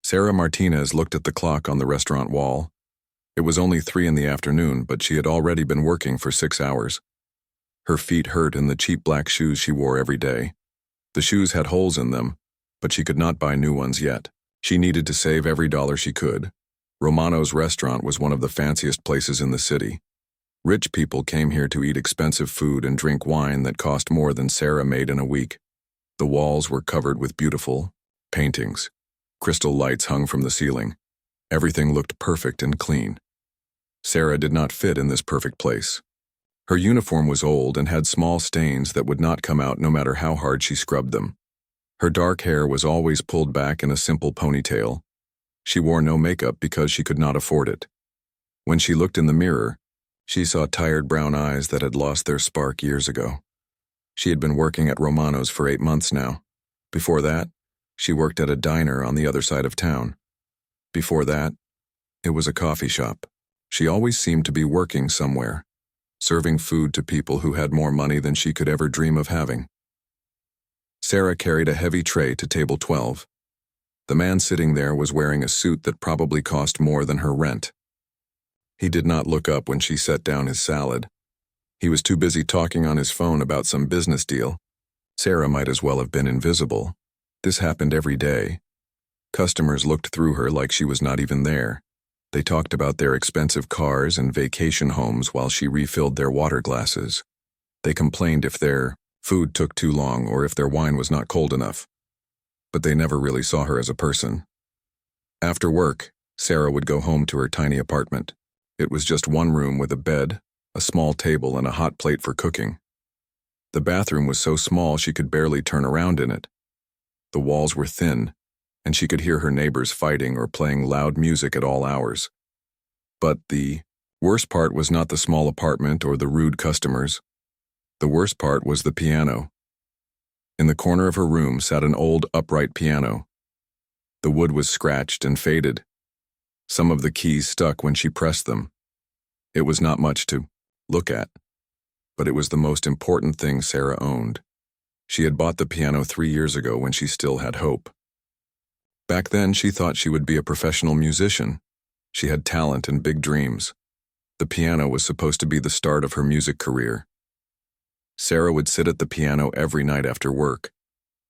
Sarah Martinez looked at the clock on the restaurant wall. It was only 3 in the afternoon, but she had already been working for 6 hours. Her feet hurt in the cheap black shoes she wore every day. The shoes had holes in them, but she could not buy new ones yet. She needed to save every dollar she could. Romano's restaurant was one of the fanciest places in the city. Rich people came here to eat expensive food and drink wine that cost more than Sarah made in a week. The walls were covered with beautiful paintings. Crystal lights hung from the ceiling. Everything looked perfect and clean. Sarah did not fit in this perfect place. Her uniform was old and had small stains that would not come out no matter how hard she scrubbed them. Her dark hair was always pulled back in a simple ponytail. She wore no makeup because she could not afford it. When she looked in the mirror, she saw tired brown eyes that had lost their spark years ago. She had been working at Romano's for 8 months now. Before that, she worked at a diner on the other side of town. Before that, it was a coffee shop. She always seemed to be working somewhere, serving food to people who had more money than she could ever dream of having. Sarah carried a heavy tray to table 12. The man sitting there was wearing a suit that probably cost more than her rent. He did not look up when she set down his salad. He was too busy talking on his phone about some business deal. Sarah might as well have been invisible. This happened every day. Customers looked through her like she was not even there. They talked about their expensive cars and vacation homes while she refilled their water glasses. They complained if their food took too long or if their wine was not cold enough. But they never really saw her as a person. After work, Sarah would go home to her tiny apartment. It was just one room with a bed, a small table, and a hot plate for cooking. The bathroom was so small she could barely turn around in it. The walls were thin, and she could hear her neighbors fighting or playing loud music at all hours. But the worst part was not the small apartment or the rude customers. The worst part was the piano. In the corner of her room sat an old upright piano. The wood was scratched and faded. Some of the keys stuck when she pressed them. It was not much to look at, but it was the most important thing Sarah owned. She had bought the piano 3 years ago when she still had hope. Back then, she thought she would be a professional musician. She had talent and big dreams. The piano was supposed to be the start of her music career. Sarah would sit at the piano every night after work.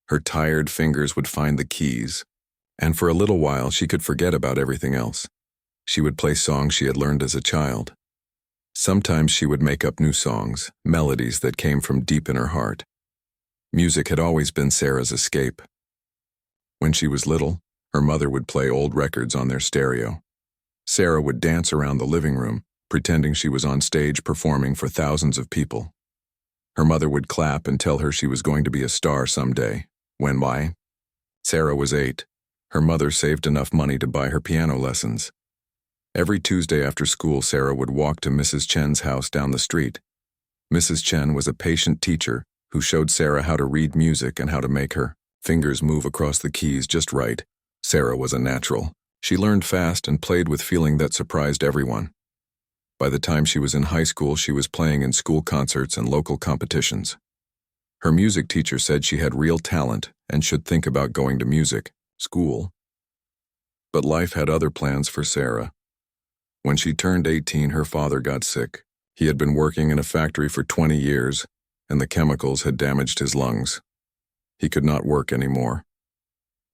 Her tired fingers would find the keys, and for a little while she could forget about everything else. She would play songs she had learned as a child. Sometimes she would make up new songs, melodies that came from deep in her heart. Music had always been Sarah's escape. When she was little, her mother would play old records on their stereo. Sarah would dance around the living room, pretending she was on stage performing for thousands of people. Her mother would clap and tell her she was going to be a star someday. Why? Sarah was 8. Her mother saved enough money to buy her piano lessons. Every Tuesday after school, Sarah would walk to Mrs. Chen's house down the street. Mrs. Chen was a patient teacher who showed Sarah how to read music and how to make her fingers move across the keys just right. Sarah was a natural. She learned fast and played with feeling that surprised everyone. By the time she was in high school, she was playing in school concerts and local competitions. Her music teacher said she had real talent and should think about going to music school. But life had other plans for Sarah. When she turned 18, her father got sick. He had been working in a factory for 20 years, and the chemicals had damaged his lungs. He could not work anymore.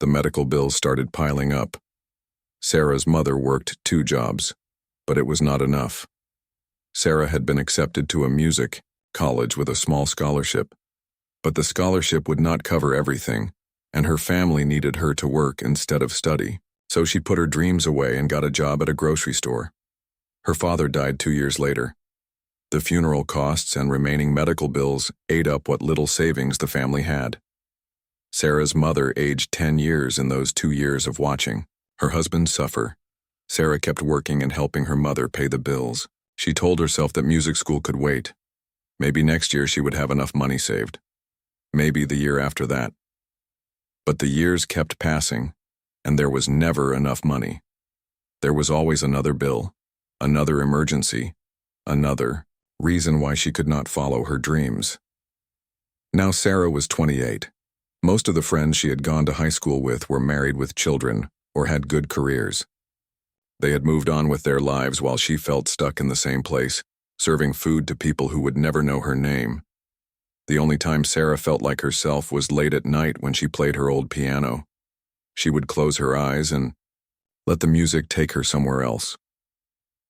The medical bills started piling up. Sarah's mother worked 2 jobs, but it was not enough. Sarah had been accepted to a music college with a small scholarship, but the scholarship would not cover everything, and her family needed her to work instead of study, so she put her dreams away and got a job at a grocery store. Her father died 2 years later. The funeral costs and remaining medical bills ate up what little savings the family had. Sarah's mother aged 10 years in those 2 years of watching her husband suffer. Sarah kept working and helping her mother pay the bills. She told herself that music school could wait. Maybe next year she would have enough money saved. Maybe the year after that. But the years kept passing, and there was never enough money. There was always another bill, another emergency, another reason why she could not follow her dreams. Now Sarah was 28. Most of the friends she had gone to high school with were married with children or had good careers. They had moved on with their lives while she felt stuck in the same place, serving food to people who would never know her name. The only time Sarah felt like herself was late at night when she played her old piano. She would close her eyes and let the music take her somewhere else.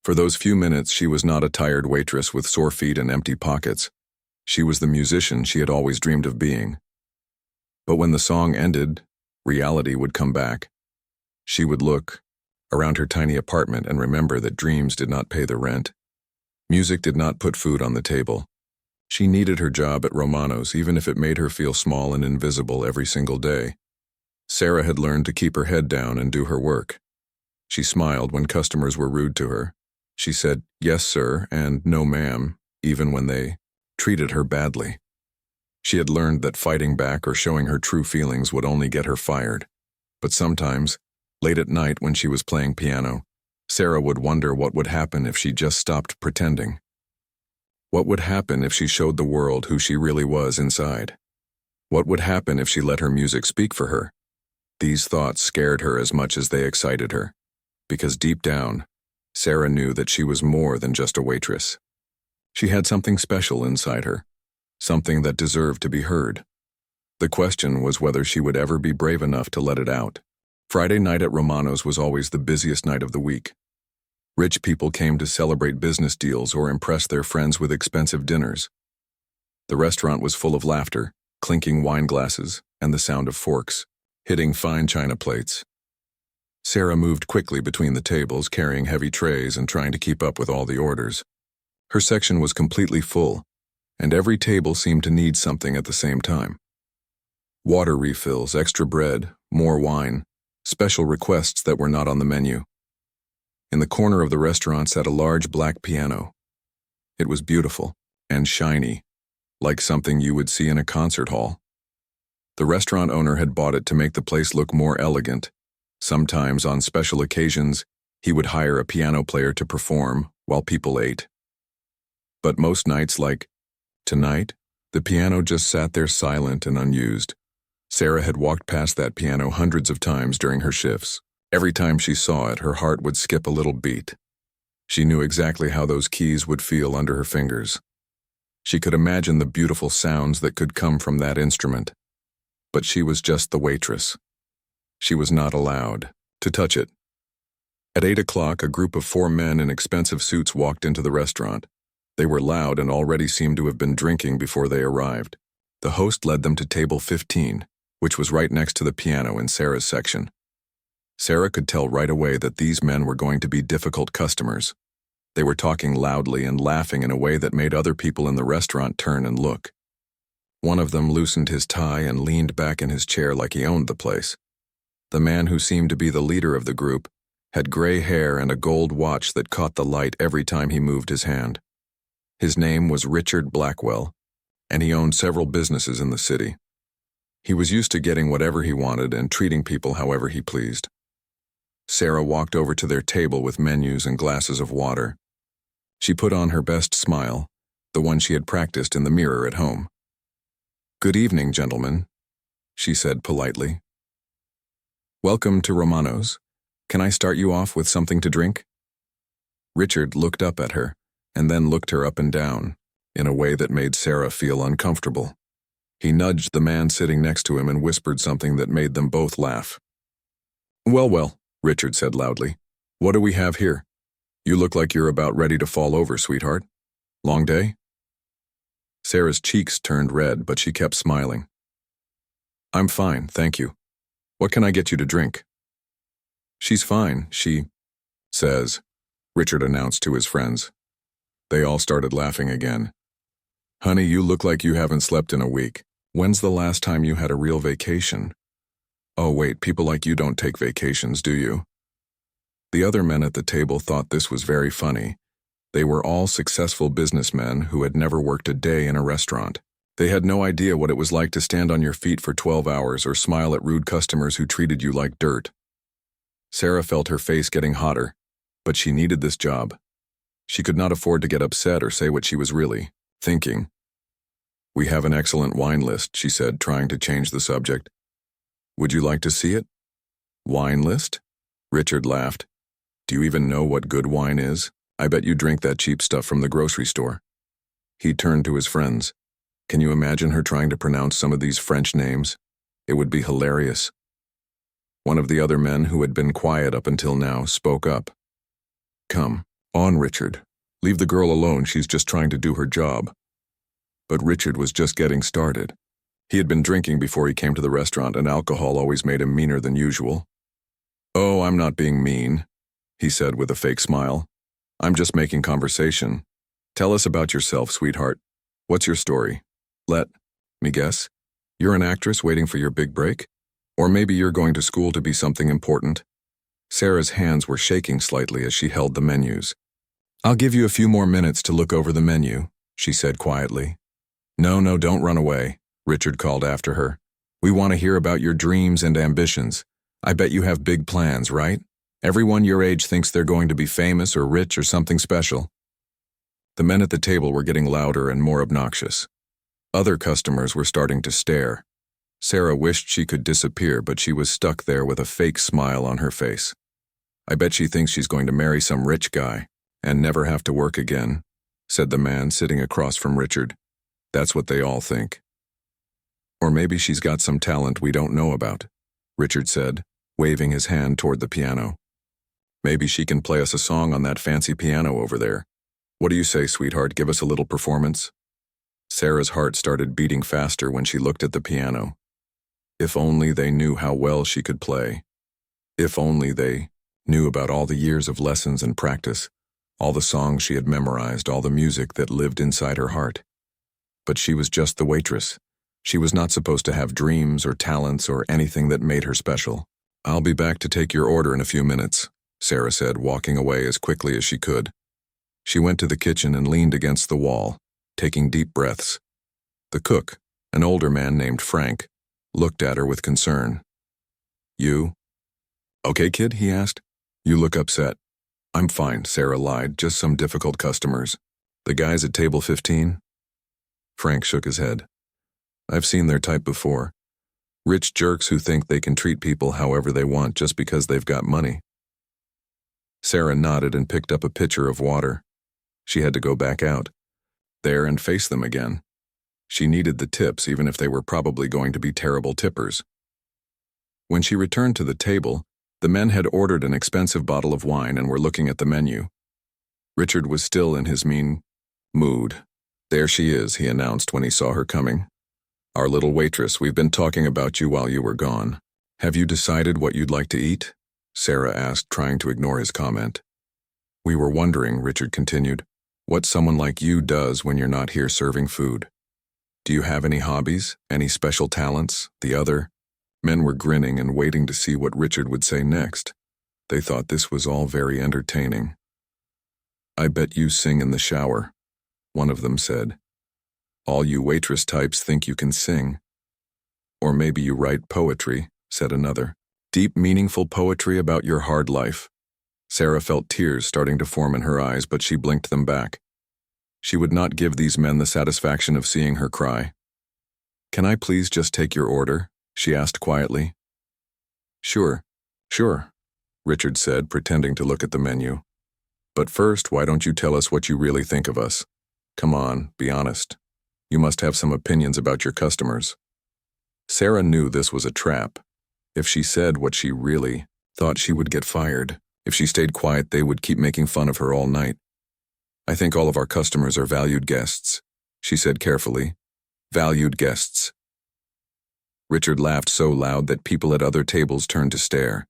For those few minutes, she was not a tired waitress with sore feet and empty pockets. She was the musician she had always dreamed of being. But when the song ended, reality would come back. She would look around her tiny apartment and remember that dreams did not pay the rent. Music did not put food on the table. She needed her job at Romano's, even if it made her feel small and invisible every single day. Sarah had learned to keep her head down and do her work. She smiled when customers were rude to her. She said, "Yes, sir," and "No, ma'am," even when they treated her badly. She had learned that fighting back or showing her true feelings would only get her fired. But sometimes, late at night when she was playing piano, Sarah would wonder what would happen if she just stopped pretending. What would happen if she showed the world who she really was inside? What would happen if she let her music speak for her? These thoughts scared her as much as they excited her, because deep down, Sarah knew that she was more than just a waitress. She had something special inside her, something that deserved to be heard. The question was whether she would ever be brave enough to let it out. Friday night at Romano's was always the busiest night of the week. Rich people came to celebrate business deals or impress their friends with expensive dinners. The restaurant was full of laughter, clinking wine glasses, and the sound of forks hitting fine china plates. Sarah moved quickly between the tables, carrying heavy trays and trying to keep up with all the orders. Her section was completely full, and every table seemed to need something at the same time. Water refills, extra bread, more wine, special requests that were not on the menu. In the corner of the restaurant sat a large black piano. It was beautiful and shiny, like something you would see in a concert hall. The restaurant owner had bought it to make the place look more elegant. Sometimes, on special occasions, he would hire a piano player to perform while people ate. But most nights, like tonight, the piano just sat there silent and unused. Sarah had walked past that piano hundreds of times during her shifts. Every time she saw it, her heart would skip a little beat. She knew exactly how those keys would feel under her fingers. She could imagine the beautiful sounds that could come from that instrument. But she was just the waitress. She was not allowed to touch it. At 8 o'clock, a group of 4 men in expensive suits walked into the restaurant. They were loud and already seemed to have been drinking before they arrived. The host led them to table 15, which was right next to the piano in Sarah's section. Sarah could tell right away that these men were going to be difficult customers. They were talking loudly and laughing in a way that made other people in the restaurant turn and look. One of them loosened his tie and leaned back in his chair like he owned the place. The man who seemed to be the leader of the group had gray hair and a gold watch that caught the light every time he moved his hand. His name was Richard Blackwell, and he owned several businesses in the city. He was used to getting whatever he wanted and treating people however he pleased. Sarah walked over to their table with menus and glasses of water. She put on her best smile, the one she had practiced in the mirror at home. "Good evening, gentlemen," she said politely. "Welcome to Romano's. Can I start you off with something to drink?" Richard looked up at her, and then looked her up and down, in a way that made Sarah feel uncomfortable. He nudged the man sitting next to him and whispered something that made them both laugh. Well, Richard said loudly. "What do we have here? You look like you're about ready to fall over, sweetheart. Long day?" Sarah's cheeks turned red, but she kept smiling. "I'm fine, thank you. What can I get you to drink?" "She's fine, she says," Richard announced to his friends. They all started laughing again. "Honey, you look like you haven't slept in a week. When's the last time you had a real vacation?" "Oh wait, people like you don't take vacations, do you?" The other men at the table thought this was very funny. They were all successful businessmen who had never worked a day in a restaurant. They had no idea what it was like to stand on your feet for 12 hours or smile at rude customers who treated you like dirt. Sarah felt her face getting hotter, but she needed this job. She could not afford to get upset or say what she was really thinking. "We have an excellent wine list," she said, trying to change the subject. "Would you like to see it?" "Wine list?" Richard laughed. Do you even know what good wine is? I bet you drink that cheap stuff from the grocery store. He turned to his friends. Can you imagine her trying to pronounce some of these French names? It would be hilarious. One of the other men, who had been quiet up until now, spoke up. Come on, Richard. Leave the girl alone, she's just trying to do her job. But Richard was just getting started. He had been drinking before he came to the restaurant, and alcohol always made him meaner than usual. Oh, I'm not being mean, he said with a fake smile. I'm just making conversation. Tell us about yourself, sweetheart. What's your story? Let me guess. You're an actress waiting for your big break? Or maybe you're going to school to be something important? Sarah's hands were shaking slightly as she held the menus. I'll give you a few more minutes to look over the menu, she said quietly. No, don't run away, Richard called after her. We want to hear about your dreams and ambitions. I bet you have big plans, right? Everyone your age thinks they're going to be famous or rich or something special. The men at the table were getting louder and more obnoxious. Other customers were starting to stare. Sarah wished she could disappear, but she was stuck there with a fake smile on her face. I bet she thinks she's going to marry some rich guy and never have to work again, said the man sitting across from Richard. That's what they all think. Or maybe she's got some talent we don't know about, Richard said, waving his hand toward the piano. Maybe she can play us a song on that fancy piano over there. What do you say, sweetheart? Give us a little performance? Sarah's heart started beating faster when she looked at the piano. If only they knew how well she could play. If only they knew about all the years of lessons and practice, all the songs she had memorized, all the music that lived inside her heart. But she was just the waitress. She was not supposed to have dreams or talents or anything that made her special. I'll be back to take your order in a few minutes, Sarah said, walking away as quickly as she could. She went to the kitchen and leaned against the wall, taking deep breaths. The cook, an older man named Frank, looked at her with concern. You? Okay, kid, he asked. You look upset. I'm fine, Sarah lied, just some difficult customers. The guys at table 15? Frank shook his head. I've seen their type before. Rich jerks who think they can treat people however they want just because they've got money. Sarah nodded and picked up a pitcher of water. She had to go back out there and face them again. She needed the tips, even if they were probably going to be terrible tippers. When she returned to the table, the men had ordered an expensive bottle of wine and were looking at the menu. Richard was still in his mean mood. There she is, he announced when he saw her coming. Our little waitress, we've been talking about you while you were gone. Have you decided what you'd like to eat? Sarah asked, trying to ignore his comment. We were wondering, Richard continued, what someone like you does when you're not here serving food. Do you have any hobbies? Any special talents? The other men were grinning and waiting to see what Richard would say next. They thought this was all very entertaining. I bet you sing in the shower, one of them said. All you waitress types think you can sing. Or maybe you write poetry, said another. Deep, meaningful poetry about your hard life. Sarah felt tears starting to form in her eyes, but she blinked them back. She would not give these men the satisfaction of seeing her cry. Can I please just take your order? She asked quietly. Sure, Richard said, pretending to look at the menu. But first, why don't you tell us what you really think of us? Come on, be honest. You must have some opinions about your customers. Sarah knew this was a trap. If she said what she really thought, she would get fired. If she stayed quiet, they would keep making fun of her all night. I think all of our customers are valued guests, she said carefully. Valued guests. Richard laughed so loud that people at other tables turned to stare.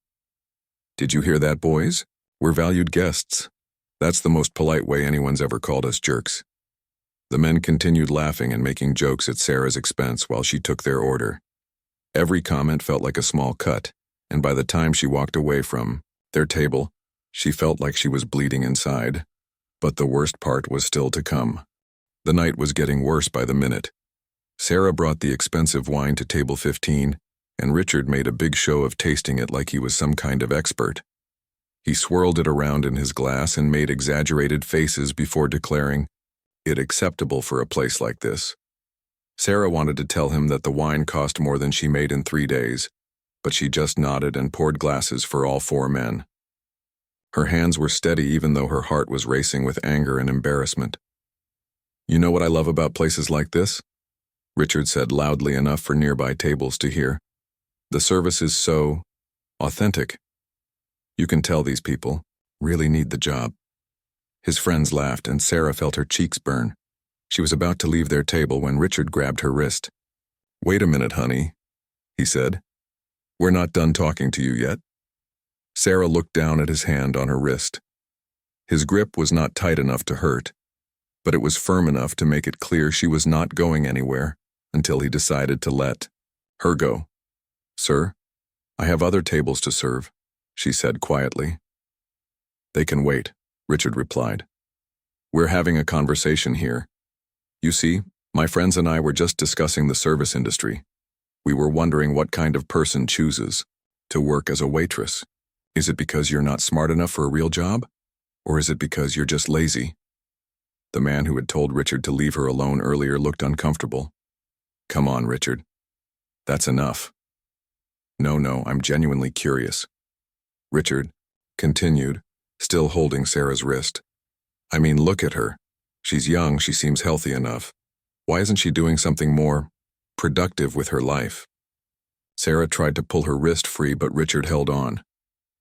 Did you hear that, boys? We're valued guests. That's the most polite way anyone's ever called us jerks. The men continued laughing and making jokes at Sarah's expense while she took their order. Every comment felt like a small cut, and by the time she walked away from their table, she felt like she was bleeding inside. But the worst part was still to come. The night was getting worse by the minute. Sarah brought the expensive wine to table 15, and Richard made a big show of tasting it like he was some kind of expert. He swirled it around in his glass and made exaggerated faces before declaring it acceptable for a place like this. Sarah wanted to tell him that the wine cost more than she made in 3 days, but she just nodded and poured glasses for all four men. Her hands were steady even though her heart was racing with anger and embarrassment. "You know what I love about places like this?" Richard said loudly enough for nearby tables to hear. "The service is so authentic. You can tell these people really need the job." His friends laughed and Sarah felt her cheeks burn. She was about to leave their table when Richard grabbed her wrist. "Wait a minute, honey," he said. "We're not done talking to you yet." Sarah looked down at his hand on her wrist. His grip was not tight enough to hurt, but it was firm enough to make it clear she was not going anywhere until he decided to let her go. "Sir, I have other tables to serve," she said quietly. "They can wait," Richard replied. "We're having a conversation here. You see, my friends and I were just discussing the service industry. We were wondering what kind of person chooses to work as a waitress. Is it because you're not smart enough for a real job? Or is it because you're just lazy?" The man who had told Richard to leave her alone earlier looked uncomfortable. "Come on, Richard. That's enough." No, I'm genuinely curious," Richard continued, still holding Sarah's wrist. "I mean, look at her. She's young, she seems healthy enough. Why isn't she doing something more productive with her life?" Sarah tried to pull her wrist free, but Richard held on.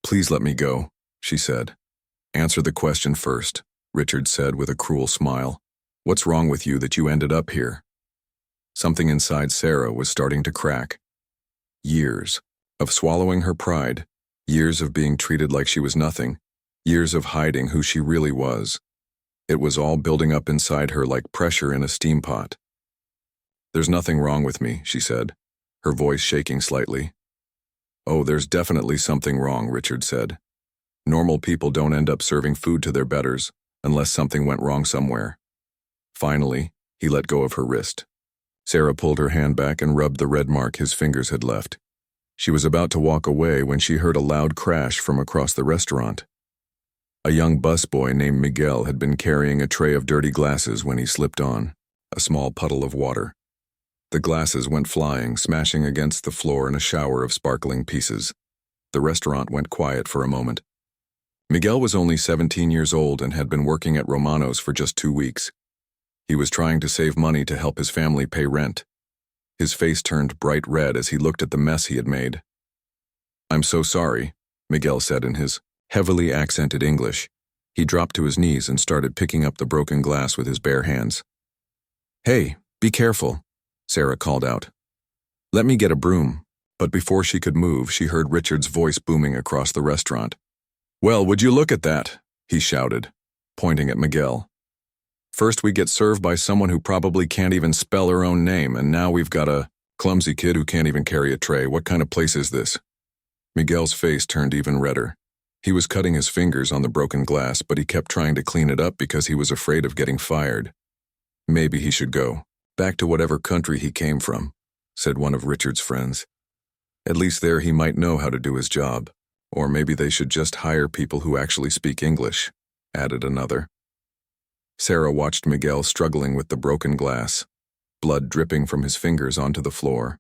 "Please let me go," she said. "Answer the question first," Richard said with a cruel smile. "What's wrong with you that you ended up here?" Something inside Sarah was starting to crack. Years of swallowing her pride, years of being treated like she was nothing, years of hiding who she really was. It was all building up inside her like pressure in a steam pot. "There's nothing wrong with me," she said, her voice shaking slightly. "Oh, there's definitely something wrong," Richard said. "Normal people don't end up serving food to their betters unless something went wrong somewhere." Finally, he let go of her wrist. Sarah pulled her hand back and rubbed the red mark his fingers had left. She was about to walk away when she heard a loud crash from across the restaurant. A young busboy named Miguel had been carrying a tray of dirty glasses when he slipped on a small puddle of water. The glasses went flying, smashing against the floor in a shower of sparkling pieces. The restaurant went quiet for a moment. Miguel was only 17 years old and had been working at Romano's for just 2 weeks. He was trying to save money to help his family pay rent. His face turned bright red as he looked at the mess he had made. "I'm so sorry," Miguel said in his heavily accented English. He dropped to his knees and started picking up the broken glass with his bare hands. "Hey, be careful," Sarah called out. "Let me get a broom." But before she could move, she heard Richard's voice booming across the restaurant. "Well, would you look at that?" he shouted, pointing at Miguel. "First we get served by someone who probably can't even spell her own name, and now we've got a clumsy kid who can't even carry a tray. What kind of place is this?" Miguel's face turned even redder. He was cutting his fingers on the broken glass, but he kept trying to clean it up because he was afraid of getting fired. "Maybe he should go back to whatever country he came from," said one of Richard's friends. "At least there he might know how to do his job. Or maybe they should just hire people who actually speak English," added another. Sarah watched Miguel struggling with the broken glass, blood dripping from his fingers onto the floor.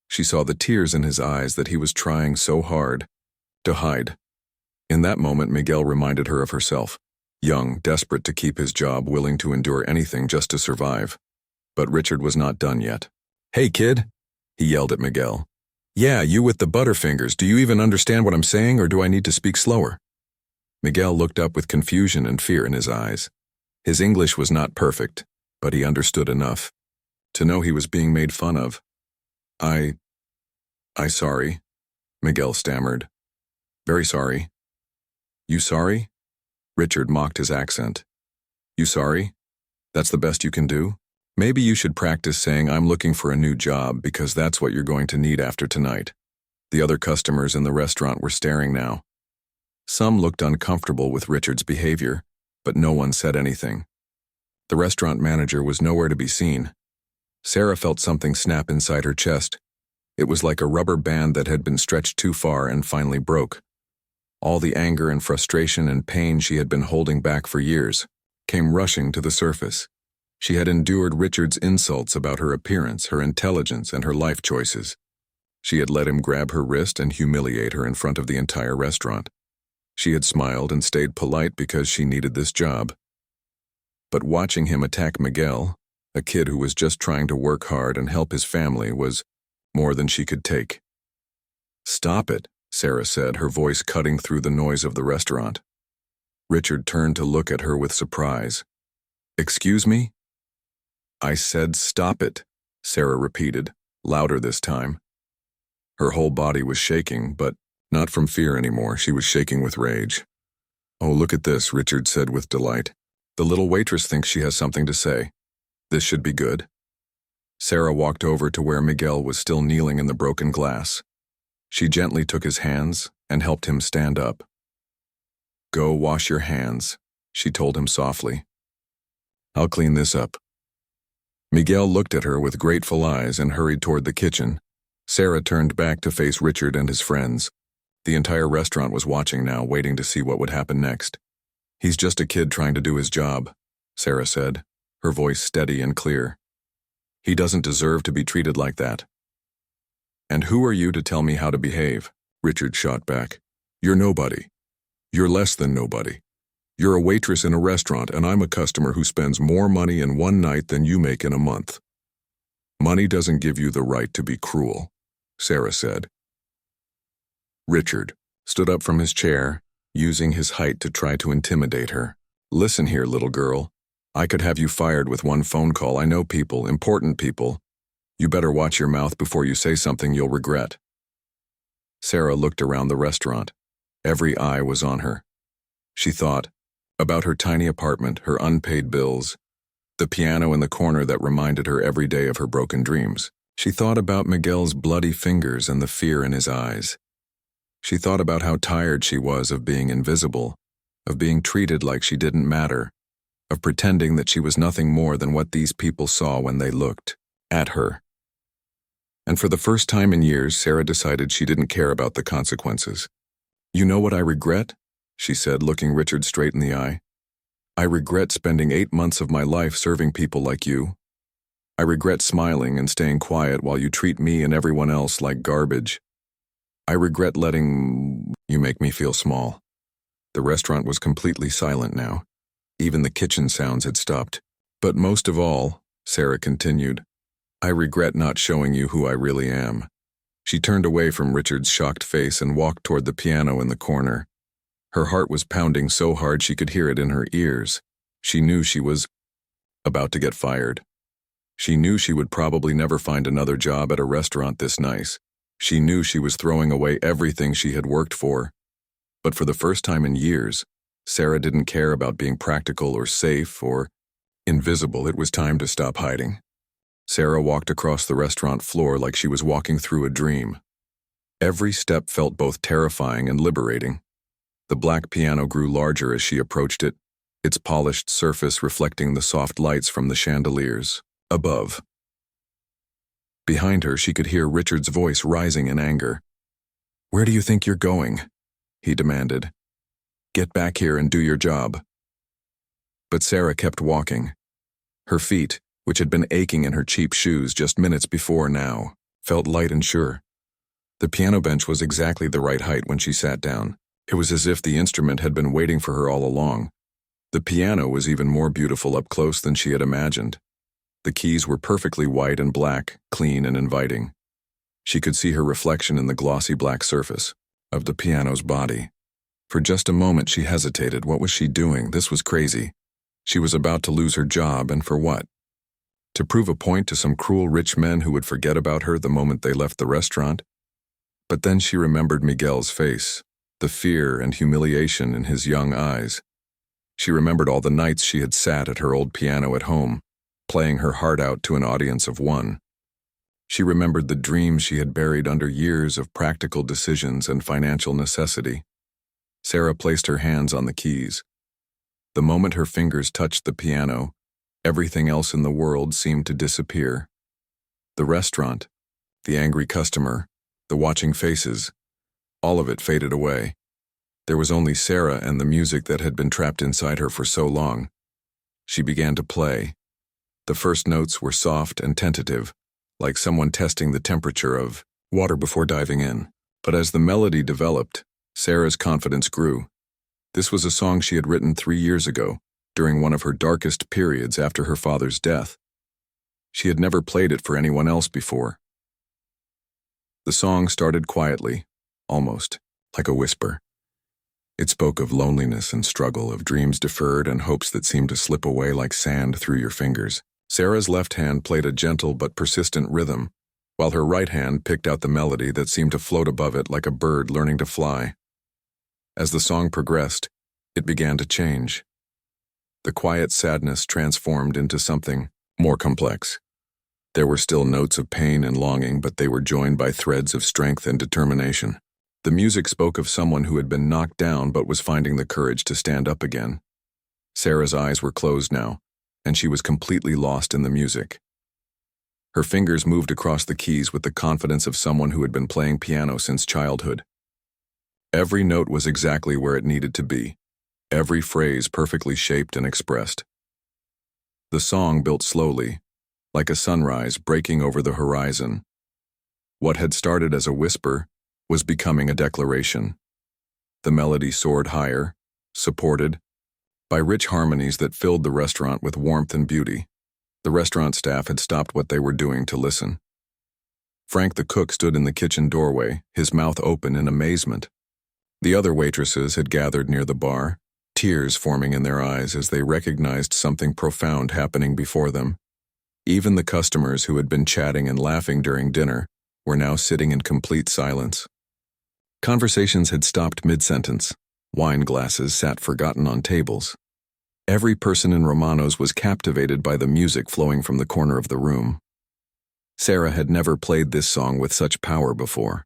She saw the tears in his eyes that he was trying so hard to hide. In that moment, Miguel reminded her of herself, young, desperate to keep his job, willing to endure anything just to survive. But Richard was not done yet. "Hey, kid," he yelled at Miguel. "Yeah, you with the butterfingers, do you even understand what I'm saying, or do I need to speak slower?" Miguel looked up with confusion and fear in his eyes. His English was not perfect, but he understood enough to know he was being made fun of. I sorry," Miguel stammered. "Very sorry." "You sorry?" Richard mocked his accent. "You sorry? That's the best you can do? Maybe you should practice saying I'm looking for a new job, because that's what you're going to need after tonight." The other customers in the restaurant were staring now. Some looked uncomfortable with Richard's behavior, but no one said anything. The restaurant manager was nowhere to be seen. Sarah felt something snap inside her chest. It was like a rubber band that had been stretched too far and finally broke. All the anger and frustration and pain she had been holding back for years came rushing to the surface. She had endured Richard's insults about her appearance, her intelligence, and her life choices. She had let him grab her wrist and humiliate her in front of the entire restaurant. She had smiled and stayed polite because she needed this job. But watching him attack Miguel, a kid who was just trying to work hard and help his family, was more than she could take. "Stop it," Sarah said, her voice cutting through the noise of the restaurant. Richard turned to look at her with surprise. "Excuse me?" "I said stop it," Sarah repeated, louder this time. Her whole body was shaking, but not from fear anymore. She was shaking with rage. "Oh, look at this," Richard said with delight. "The little waitress thinks she has something to say. This should be good." Sarah walked over to where Miguel was still kneeling in the broken glass. She gently took his hands and helped him stand up. "Go wash your hands," she told him softly. "I'll clean this up." Miguel looked at her with grateful eyes and hurried toward the kitchen. Sarah turned back to face Richard and his friends. The entire restaurant was watching now, waiting to see what would happen next. "He's just a kid trying to do his job," Sarah said, her voice steady and clear. "He doesn't deserve to be treated like that." "And who are you to tell me how to behave?" Richard shot back. "You're nobody. You're less than nobody. You're a waitress in a restaurant, and I'm a customer who spends more money in one night than you make in a month. Money doesn't give you the right to be cruel," Sarah said. Richard stood up from his chair, using his height to try to intimidate her. "Listen here, little girl. I could have you fired with one phone call. I know people, important people. You better watch your mouth before you say something you'll regret." Sarah looked around the restaurant. Every eye was on her. She thought about her tiny apartment, her unpaid bills, the piano in the corner that reminded her every day of her broken dreams. She thought about Miguel's bloody fingers and the fear in his eyes. She thought about how tired she was of being invisible, of being treated like she didn't matter, of pretending that she was nothing more than what these people saw when they looked at her. And for the first time in years, Sarah decided she didn't care about the consequences. "You know what I regret?" she said, looking Richard straight in the eye. "I regret spending 8 months of my life serving people like you. I regret smiling and staying quiet while you treat me and everyone else like garbage. I regret letting you make me feel small." The restaurant was completely silent now. Even the kitchen sounds had stopped. "But most of all," Sarah continued, "I regret not showing you who I really am." She turned away from Richard's shocked face and walked toward the piano in the corner. Her heart was pounding so hard she could hear it in her ears. She knew she was about to get fired. She knew she would probably never find another job at a restaurant this nice. She knew she was throwing away everything she had worked for. But for the first time in years, Sarah didn't care about being practical or safe or invisible. It was time to stop hiding. Sarah walked across the restaurant floor like she was walking through a dream. Every step felt both terrifying and liberating. The black piano grew larger as she approached it, its polished surface reflecting the soft lights from the chandeliers above. Behind her, she could hear Richard's voice rising in anger. "Where do you think you're going?" he demanded. "Get back here and do your job." But Sarah kept walking. Her feet, which had been aching in her cheap shoes just minutes before now, felt light and sure. The piano bench was exactly the right height when she sat down. It was as if the instrument had been waiting for her all along. The piano was even more beautiful up close than she had imagined. The keys were perfectly white and black, clean and inviting. She could see her reflection in the glossy black surface of the piano's body. For just a moment she hesitated. What was she doing? This was crazy. She was about to lose her job, and for what? To prove a point to some cruel rich men who would forget about her the moment they left the restaurant? But then she remembered Miguel's face, the fear and humiliation in his young eyes. She remembered all the nights she had sat at her old piano at home, playing her heart out to an audience of one. She remembered the dreams she had buried under years of practical decisions and financial necessity. Sarah placed her hands on the keys. The moment her fingers touched the piano, everything else in the world seemed to disappear. The restaurant, the angry customer, the watching faces, all of it faded away. There was only Sarah and the music that had been trapped inside her for so long. She began to play. The first notes were soft and tentative, like someone testing the temperature of water before diving in. But as the melody developed, Sarah's confidence grew. This was a song she had written 3 years ago, during one of her darkest periods after her father's death. She had never played it for anyone else before. The song started quietly, almost like a whisper. It spoke of loneliness and struggle, of dreams deferred and hopes that seemed to slip away like sand through your fingers. Sarah's left hand played a gentle but persistent rhythm, while her right hand picked out the melody that seemed to float above it like a bird learning to fly. As the song progressed, it began to change. The quiet sadness transformed into something more complex. There were still notes of pain and longing, but they were joined by threads of strength and determination. The music spoke of someone who had been knocked down but was finding the courage to stand up again. Sarah's eyes were closed now, and she was completely lost in the music. Her fingers moved across the keys with the confidence of someone who had been playing piano since childhood. Every note was exactly where it needed to be, every phrase perfectly shaped and expressed. The song built slowly, like a sunrise breaking over the horizon. What had started as a whisper was becoming a declaration. The melody soared higher, supported by rich harmonies that filled the restaurant with warmth and beauty. The restaurant staff had stopped what they were doing to listen. Frank the cook stood in the kitchen doorway, his mouth open in amazement. The other waitresses had gathered near the bar, tears forming in their eyes as they recognized something profound happening before them. Even the customers who had been chatting and laughing during dinner were now sitting in complete silence. Conversations had stopped mid-sentence. Wine glasses sat forgotten on tables. Every person in Romano's was captivated by the music flowing from the corner of the room. Sarah had never played this song with such power before.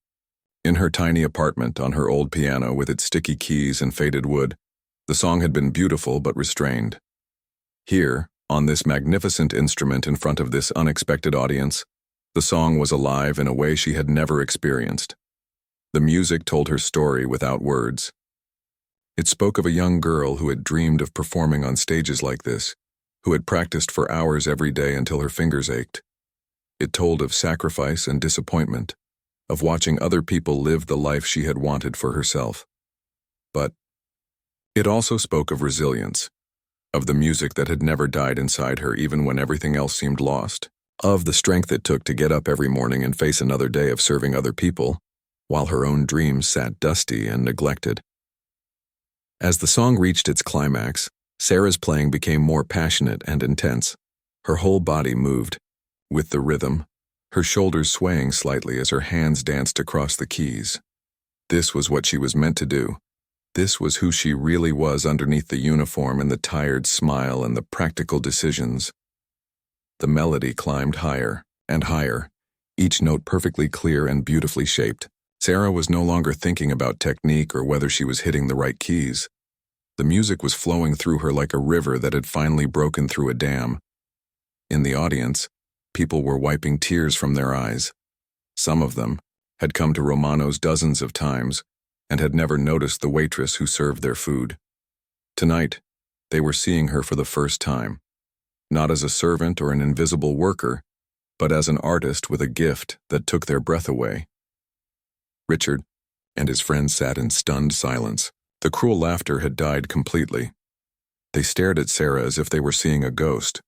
In her tiny apartment on her old piano with its sticky keys and faded wood, the song had been beautiful but restrained. Here, on this magnificent instrument in front of this unexpected audience, the song was alive in a way she had never experienced. The music told her story without words. It spoke of a young girl who had dreamed of performing on stages like this, who had practiced for hours every day until her fingers ached. It told of sacrifice and disappointment, of watching other people live the life she had wanted for herself. But it also spoke of resilience, of the music that had never died inside her even when everything else seemed lost, of the strength it took to get up every morning and face another day of serving other people, while her own dreams sat dusty and neglected. As the song reached its climax, Sarah's playing became more passionate and intense. Her whole body moved with the rhythm, her shoulders swaying slightly as her hands danced across the keys. This was what she was meant to do. This was who she really was underneath the uniform and the tired smile and the practical decisions. The melody climbed higher and higher, each note perfectly clear and beautifully shaped. Sarah was no longer thinking about technique or whether she was hitting the right keys. The music was flowing through her like a river that had finally broken through a dam. In the audience, people were wiping tears from their eyes. Some of them had come to Romano's dozens of times and had never noticed the waitress who served their food. Tonight, they were seeing her for the first time, not as a servant or an invisible worker, but as an artist with a gift that took their breath away. Richard and his friends sat in stunned silence. The cruel laughter had died completely. They stared at Sarah as if they were seeing a ghost,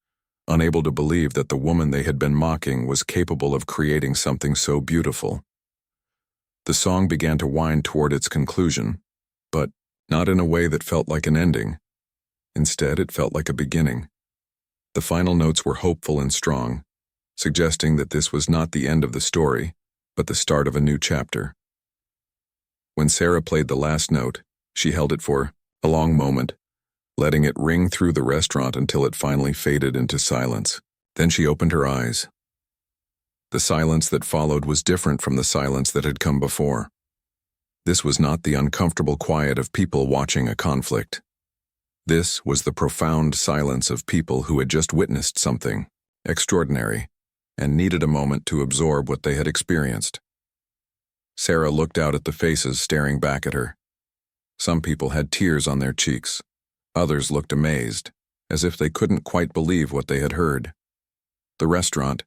unable to believe that the woman they had been mocking was capable of creating something so beautiful. The song began to wind toward its conclusion, but not in a way that felt like an ending. Instead, it felt like a beginning. The final notes were hopeful and strong, suggesting that this was not the end of the story, but the start of a new chapter. When Sarah played the last note, she held it for a long moment, letting it ring through the restaurant until it finally faded into silence. Then she opened her eyes. The silence that followed was different from the silence that had come before. This was not the uncomfortable quiet of people watching a conflict. This was the profound silence of people who had just witnessed something extraordinary and needed a moment to absorb what they had experienced. Sarah looked out at the faces staring back at her. Some people had tears on their cheeks. Others looked amazed, as if they couldn't quite believe what they had heard. The restaurant,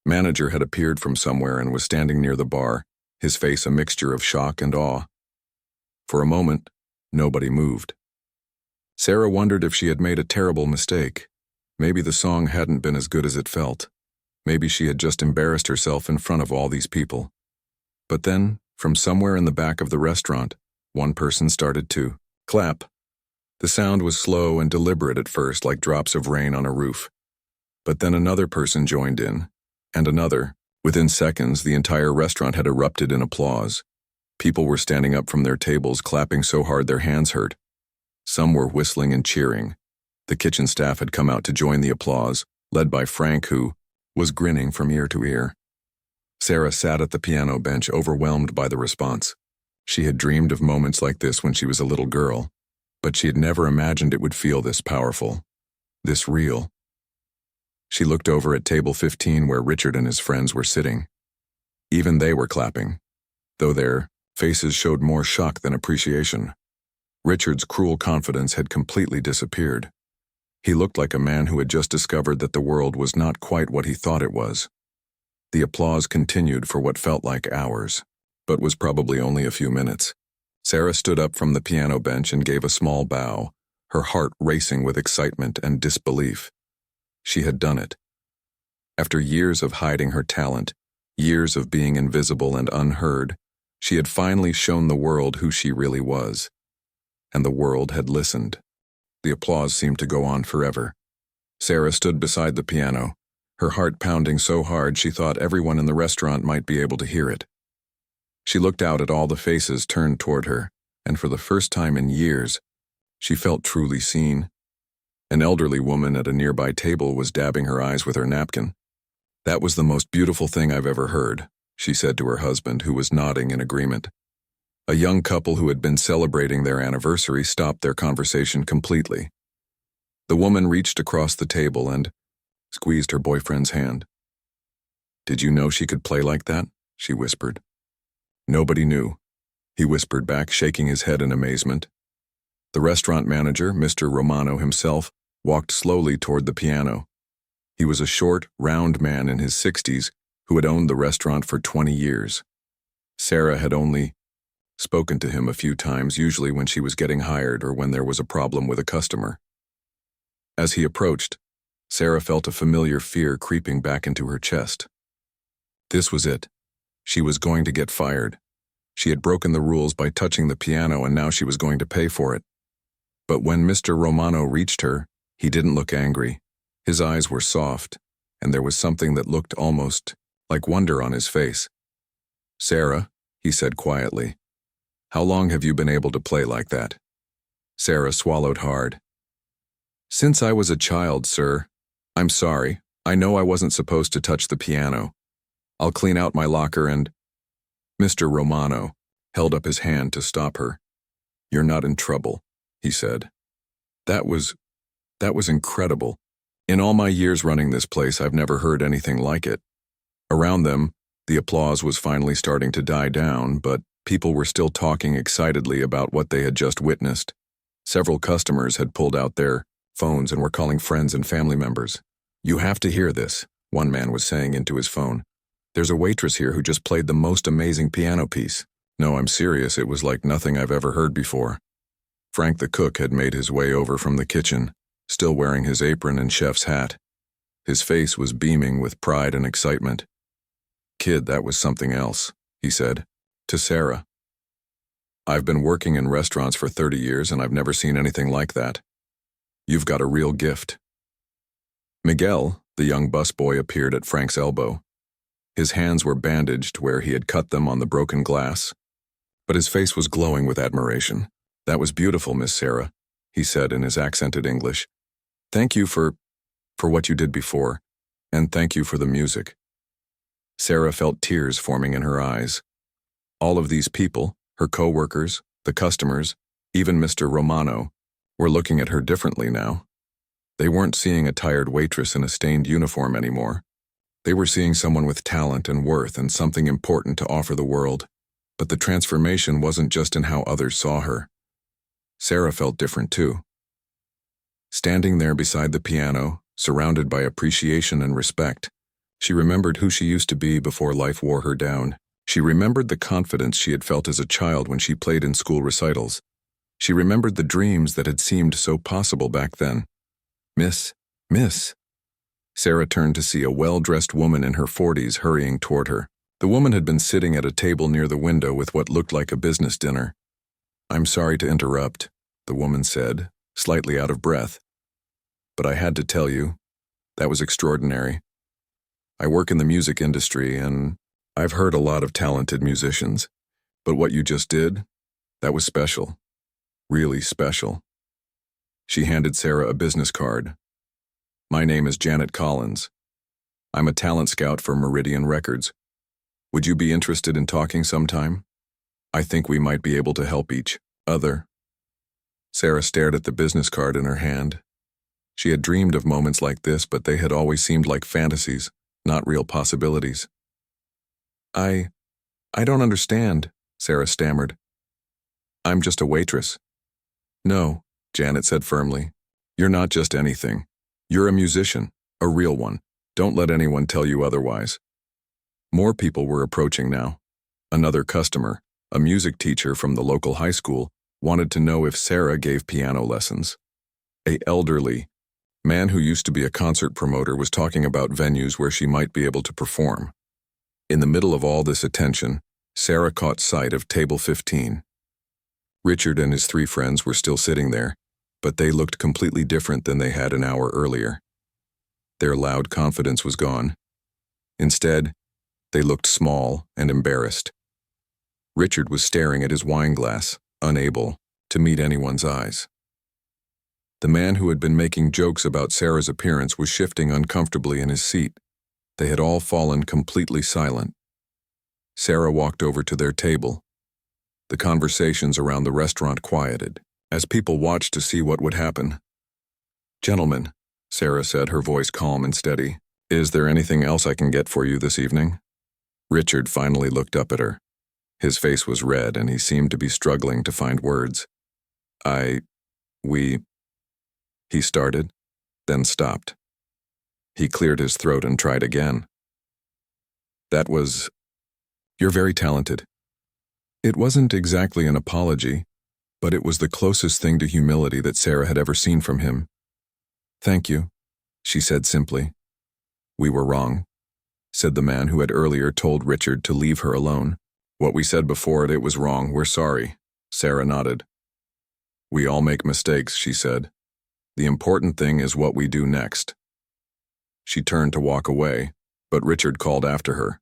Manager had appeared from somewhere and was standing near the bar, his face a mixture of shock and awe. For a moment, nobody moved. Sarah wondered if she had made a terrible mistake. Maybe the song hadn't been as good as it felt. Maybe she had just embarrassed herself in front of all these people. But then, from somewhere in the back of the restaurant, one person started to clap. The sound was slow and deliberate at first, like drops of rain on a roof. But then another person joined in, and another. Within seconds, the entire restaurant had erupted in applause. People were standing up from their tables, clapping so hard their hands hurt. Some were whistling and cheering. The kitchen staff had come out to join the applause, led by Frank, who was grinning from ear to ear. Sarah sat at the piano bench, overwhelmed by the response. She had dreamed of moments like this when she was a little girl, but she had never imagined it would feel this powerful, this real. She looked over at table 15 where Richard and his friends were sitting. Even they were clapping, though their faces showed more shock than appreciation. Richard's cruel confidence had completely disappeared. He looked like a man who had just discovered that the world was not quite what he thought it was. The applause continued for what felt like hours, but was probably only a few minutes. Sarah stood up from the piano bench and gave a small bow, her heart racing with excitement and disbelief. She had done it. After years of hiding her talent, years of being invisible and unheard, she had finally shown the world who she really was. And the world had listened. The applause seemed to go on forever. Sarah stood beside the piano, her heart pounding so hard she thought everyone in the restaurant might be able to hear it. She looked out at all the faces turned toward her, and for the first time in years, she felt truly seen. An elderly woman at a nearby table was dabbing her eyes with her napkin. "That was the most beautiful thing I've ever heard," she said to her husband, who was nodding in agreement. A young couple who had been celebrating their anniversary stopped their conversation completely. The woman reached across the table and squeezed her boyfriend's hand. "Did you know she could play like that?" she whispered. "Nobody knew," he whispered back, shaking his head in amazement. The restaurant manager, Mr. Romano himself, walked slowly toward the piano. He was a short, round man in his 60s who had owned the restaurant for 20 years. Sarah had only spoken to him a few times, usually when she was getting hired or when there was a problem with a customer. As he approached, Sarah felt a familiar fear creeping back into her chest. This was it. She was going to get fired. She had broken the rules by touching the piano, and now she was going to pay for it. But when Mr. Romano reached her, he didn't look angry. His eyes were soft, and there was something that looked almost like wonder on his face. "Sarah," he said quietly, "how long have you been able to play like that?" Sarah swallowed hard. "Since I was a child, sir. I'm sorry. I know I wasn't supposed to touch the piano. I'll clean out my locker and—" Mr. Romano held up his hand to stop her. "You're not in trouble," he said. That was incredible. In all my years running this place, I've never heard anything like it." Around them, the applause was finally starting to die down, but people were still talking excitedly about what they had just witnessed. Several customers had pulled out their phones and were calling friends and family members. "You have to hear this," one man was saying into his phone. "There's a waitress here who just played the most amazing piano piece. No, I'm serious, it was like nothing I've ever heard before." Frank the cook had made his way over from the kitchen, still wearing his apron and chef's hat. His face was beaming with pride and excitement. "Kid, that was something else," he said, to Sarah. "I've been working in restaurants for 30 years and I've never seen anything like that. You've got a real gift." Miguel, the young busboy, appeared at Frank's elbow. His hands were bandaged where he had cut them on the broken glass, but his face was glowing with admiration. "That was beautiful, Miss Sarah," he said in his accented English. "Thank you for what you did before, and thank you for the music." Sarah felt tears forming in her eyes. All of these people, her co-workers, the customers, even Mr. Romano, were looking at her differently now. They weren't seeing a tired waitress in a stained uniform anymore. They were seeing someone with talent and worth and something important to offer the world. But the transformation wasn't just in how others saw her. Sarah felt different too. Standing there beside the piano, surrounded by appreciation and respect, She remembered who she used to be before life wore her down. She remembered the confidence she had felt as a child when she played in school recitals. She remembered the dreams that had seemed so possible back then. Miss. Sarah turned to see a well-dressed woman in her 40s hurrying toward her. The woman had been sitting at a table near the window with what looked like a business dinner. "I'm sorry to interrupt," the woman said, slightly out of breath. "But I had to tell you, that was extraordinary. I work in the music industry, and I've heard a lot of talented musicians. But what you just did, that was special. Really special." She handed Sarah a business card. "My name is Janet Collins. I'm a talent scout for Meridian Records. Would you be interested in talking sometime? I think we might be able to help each other." Sarah stared at the business card in her hand. She had dreamed of moments like this, but they had always seemed like fantasies, not real possibilities. I don't understand," Sarah stammered. "I'm just a waitress." "No," Janet said firmly. "You're not just anything. You're a musician, a real one. Don't let anyone tell you otherwise." More people were approaching now. Another customer, a music teacher from the local high school, wanted to know if Sarah gave piano lessons. An elderly man who used to be a concert promoter was talking about venues where she might be able to perform. In the middle of all this attention, Sarah caught sight of table 15. Richard and his 3 friends were still sitting there, but they looked completely different than they had an hour earlier. Their loud confidence was gone. Instead, they looked small and embarrassed. Richard was staring at his wine glass, unable to meet anyone's eyes. The man who had been making jokes about Sarah's appearance was shifting uncomfortably in his seat. They had all fallen completely silent. Sarah walked over to their table. The conversations around the restaurant quieted, as people watched to see what would happen. "Gentlemen," Sarah said, her voice calm and steady, "is there anything else I can get for you this evening?" Richard finally looked up at her. His face was red, and he seemed to be struggling to find words. He started, then stopped. He cleared his throat and tried again. "You're very talented." It wasn't exactly an apology, but it was the closest thing to humility that Sarah had ever seen from him. "Thank you," she said simply. "We were wrong," said the man who had earlier told Richard to leave her alone. "What we said before it was wrong. We're sorry." Sarah nodded. "We all make mistakes," she said. "The important thing is what we do next." She turned to walk away, but Richard called after her.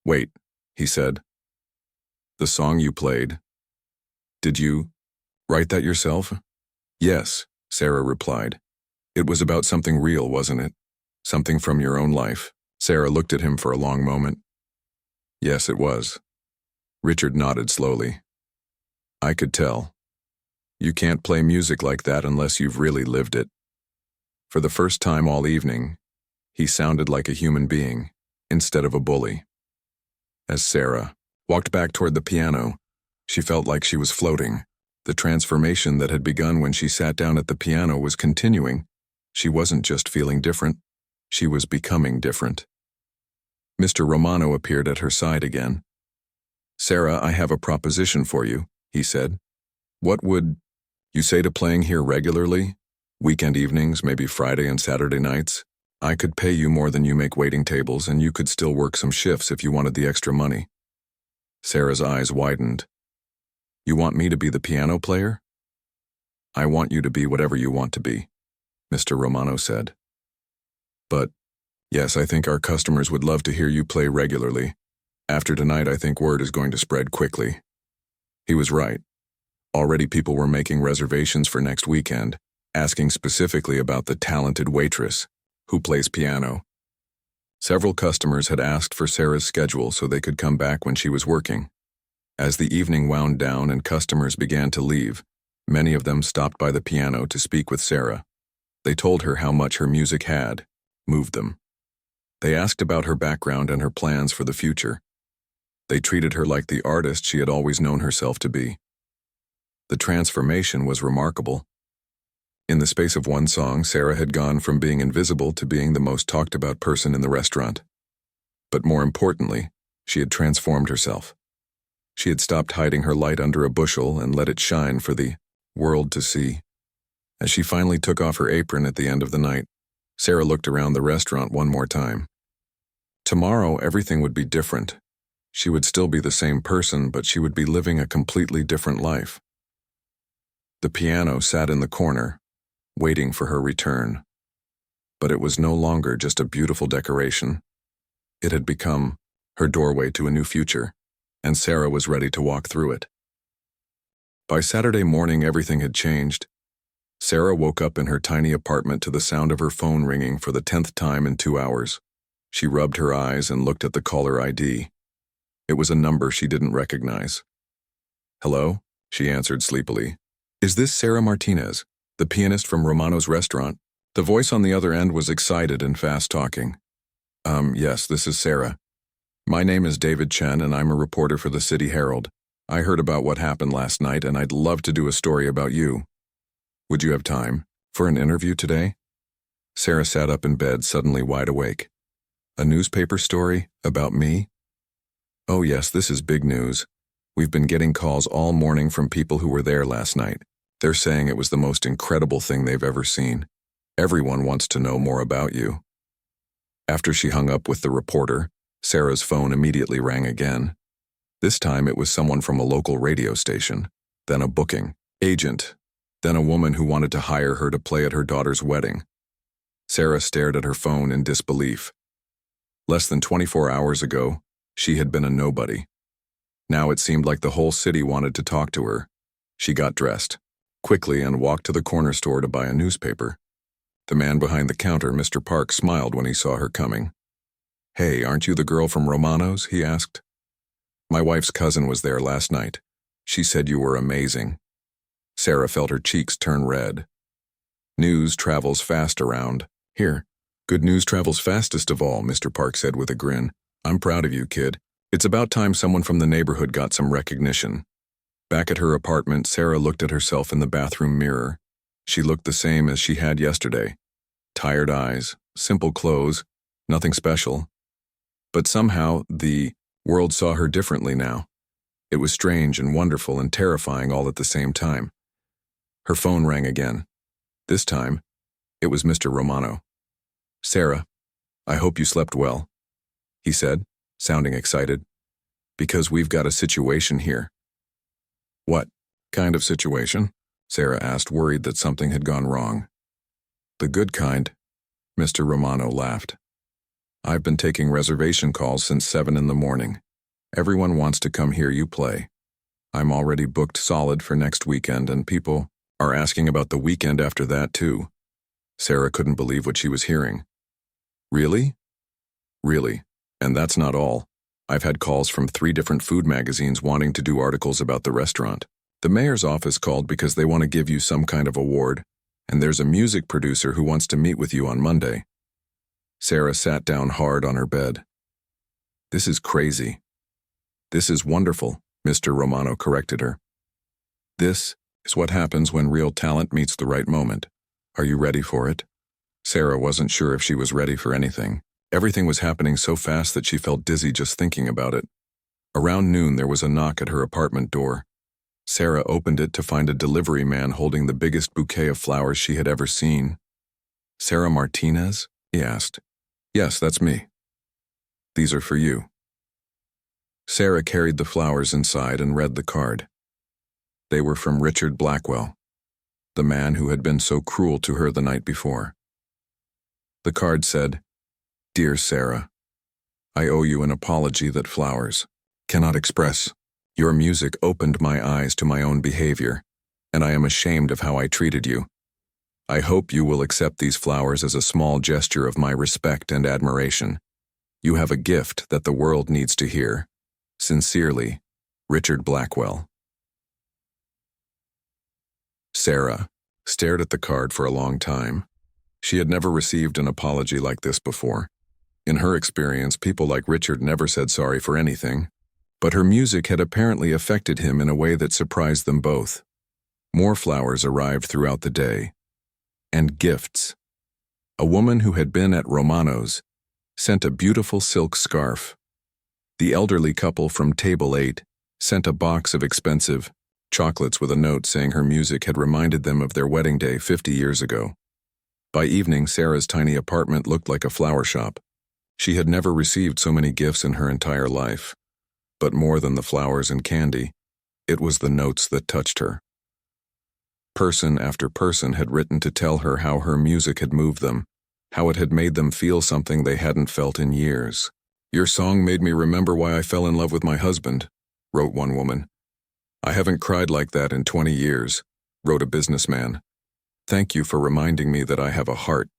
"Wait," he said. "The song you played, did you write that yourself?" "Yes," Sarah replied. "It was about something real, wasn't it? Something from your own life." Sarah looked at him for a long moment. "Yes, it was." Richard nodded slowly. "I could tell. You can't play music like that unless you've really lived it." For the first time all evening, he sounded like a human being, instead of a bully. As Sarah walked back toward the piano, she felt like she was floating. The transformation that had begun when she sat down at the piano was continuing. She wasn't just feeling different, she was becoming different. Mr. Romano appeared at her side again. "Sarah, I have a proposition for you," he said. "What would you say to playing here regularly? Weekend evenings, maybe Friday and Saturday nights? I could pay you more than you make waiting tables, and you could still work some shifts if you wanted the extra money." Sarah's eyes widened. "You want me to be the piano player?" "I want you to be whatever you want to be," Mr. Romano said. "But, yes, I think our customers would love to hear you play regularly. After tonight, I think word is going to spread quickly." He was right. Already people were making reservations for next weekend, asking specifically about the talented waitress who plays piano. Several customers had asked for Sarah's schedule so they could come back when she was working. As the evening wound down and customers began to leave, many of them stopped by the piano to speak with Sarah. They told her how much her music had moved them. They asked about her background and her plans for the future. They treated her like the artist she had always known herself to be. The transformation was remarkable. In the space of one song, Sarah had gone from being invisible to being the most talked about person in the restaurant. But more importantly, she had transformed herself. She had stopped hiding her light under a bushel and let it shine for the world to see. As she finally took off her apron at the end of the night, Sarah looked around the restaurant one more time. Tomorrow, everything would be different. She would still be the same person, but she would be living a completely different life. The piano sat in the corner, waiting for her return. But it was no longer just a beautiful decoration. It had become her doorway to a new future, and Sarah was ready to walk through it. By Saturday morning, everything had changed. Sarah woke up in her tiny apartment to the sound of her phone ringing for the 10th time in 2 hours. She rubbed her eyes and looked at the caller ID. It was a number she didn't recognize. "Hello?" she answered sleepily. "Is this Sarah Martinez, the pianist from Romano's restaurant?" The voice on the other end was excited and fast-talking. Yes, this is Sarah. My name is David Chen, and I'm a reporter for the City Herald. I heard about what happened last night, and I'd love to do a story about you. Would you have time for an interview today?" Sarah sat up in bed, suddenly wide awake. "A newspaper story about me?" "Oh yes, this is big news. We've been getting calls all morning from people who were there last night. They're saying it was the most incredible thing they've ever seen. Everyone wants to know more about you." After she hung up with the reporter, Sarah's phone immediately rang again. This time it was someone from a local radio station, then a booking agent, then a woman who wanted to hire her to play at her daughter's wedding. Sarah stared at her phone in disbelief. Less than 24 hours ago, she had been a nobody. Now it seemed like the whole city wanted to talk to her. She got dressed quickly and walked to the corner store to buy a newspaper. The man behind the counter, Mr. Park, smiled when he saw her coming. "Hey, aren't you the girl from Romano's?" he asked. "My wife's cousin was there last night. She said you were amazing." Sarah felt her cheeks turn red. "News travels fast around here. Good news travels fastest of all," Mr. Park said with a grin. "I'm proud of you, kid. It's about time someone from the neighborhood got some recognition." Back at her apartment, Sarah looked at herself in the bathroom mirror. She looked the same as she had yesterday. Tired eyes, simple clothes, nothing special. But somehow, the world saw her differently now. It was strange and wonderful and terrifying all at the same time. Her phone rang again. This time, it was Mr. Romano. "Sarah, I hope you slept well," he said, sounding excited. "Because we've got a situation here." "What kind of situation?" Sarah asked, worried that something had gone wrong. "The good kind," Mr. Romano laughed. "I've been taking reservation calls since 7 in the morning. Everyone wants to come hear you play. I'm already booked solid for next weekend, and people are asking about the weekend after that too." Sarah couldn't believe what she was hearing. "Really?" "Really. And that's not all. I've had calls from 3 different food magazines wanting to do articles about the restaurant. The mayor's office called because they want to give you some kind of award, and there's a music producer who wants to meet with you on Monday." Sarah sat down hard on her bed. "This is crazy." "This is wonderful," Mr. Romano corrected her. "This is what happens when real talent meets the right moment. Are you ready for it?" Sarah wasn't sure if she was ready for anything. Everything was happening so fast that she felt dizzy just thinking about it. Around noon, there was a knock at her apartment door. Sarah opened it to find a delivery man holding the biggest bouquet of flowers she had ever seen. "Sarah Martinez?" he asked. "Yes, that's me. These are for you." Sarah carried the flowers inside and read the card. They were from Richard Blackwell, the man who had been so cruel to her the night before. The card said, "Dear Sarah, I owe you an apology that flowers cannot express. Your music opened my eyes to my own behavior, and I am ashamed of how I treated you. I hope you will accept these flowers as a small gesture of my respect and admiration. You have a gift that the world needs to hear. Sincerely, Richard Blackwell." Sarah stared at the card for a long time. She had never received an apology like this before. In her experience, people like Richard never said sorry for anything. But her music had apparently affected him in a way that surprised them both. More flowers arrived throughout the day. And gifts. A woman who had been at Romano's sent a beautiful silk scarf. The elderly couple from Table 8 sent a box of expensive chocolates with a note saying her music had reminded them of their wedding day 50 years ago. By evening, Sarah's tiny apartment looked like a flower shop. She had never received so many gifts in her entire life. But more than the flowers and candy, it was the notes that touched her. Person after person had written to tell her how her music had moved them, how it had made them feel something they hadn't felt in years. "Your song made me remember why I fell in love with my husband," wrote one woman. "I haven't cried like that in 20 years, wrote a businessman. "Thank you for reminding me that I have a heart.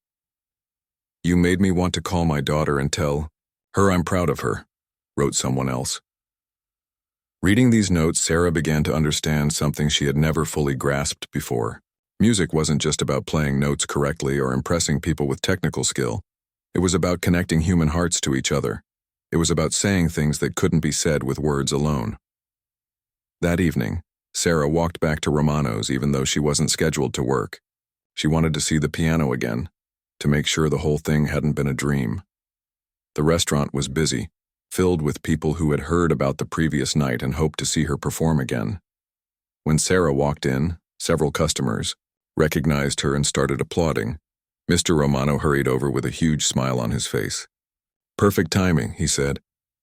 You made me want to call my daughter and tell her I'm proud of her," wrote someone else. Reading these notes, Sarah began to understand something she had never fully grasped before. Music wasn't just about playing notes correctly or impressing people with technical skill. It was about connecting human hearts to each other. It was about saying things that couldn't be said with words alone. That evening, Sarah walked back to Romano's even though she wasn't scheduled to work. She wanted to see the piano again, to make sure the whole thing hadn't been a dream. The restaurant was busy, filled with people who had heard about the previous night and hoped to see her perform again. When Sarah walked in, several customers recognized her and started applauding. Mr. Romano hurried over with a huge smile on his face. "Perfect timing," he said.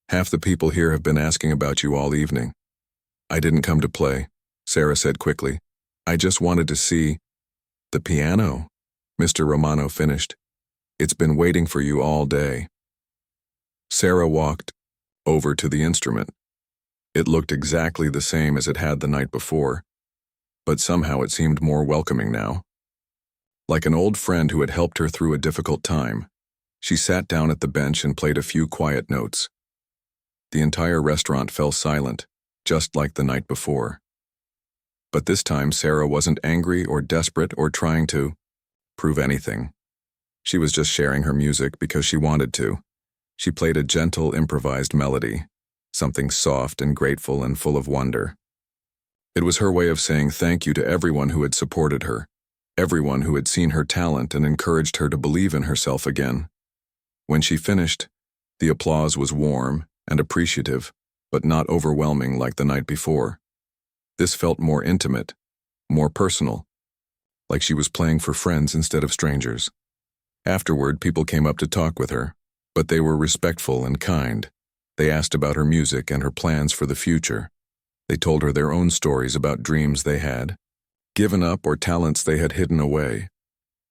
"Half the people here have been asking about you all evening." "I didn't come to play," Sarah said quickly. "I just wanted to see the piano," Mr. Romano finished. "It's been waiting for you all day." Sarah walked over to the instrument. It looked exactly the same as it had the night before, but somehow it seemed more welcoming now. Like an old friend who had helped her through a difficult time, she sat down at the bench and played a few quiet notes. The entire restaurant fell silent, just like the night before. But this time Sarah wasn't angry or desperate or trying to prove anything. She was just sharing her music because she wanted to. She played a gentle, improvised melody, something soft and grateful and full of wonder. It was her way of saying thank you to everyone who had supported her, everyone who had seen her talent and encouraged her to believe in herself again. When she finished, the applause was warm and appreciative, but not overwhelming like the night before. This felt more intimate, more personal, like she was playing for friends instead of strangers. Afterward, people came up to talk with her, but they were respectful and kind. They asked about her music and her plans for the future. They told her their own stories about dreams they had given up or talents they had hidden away.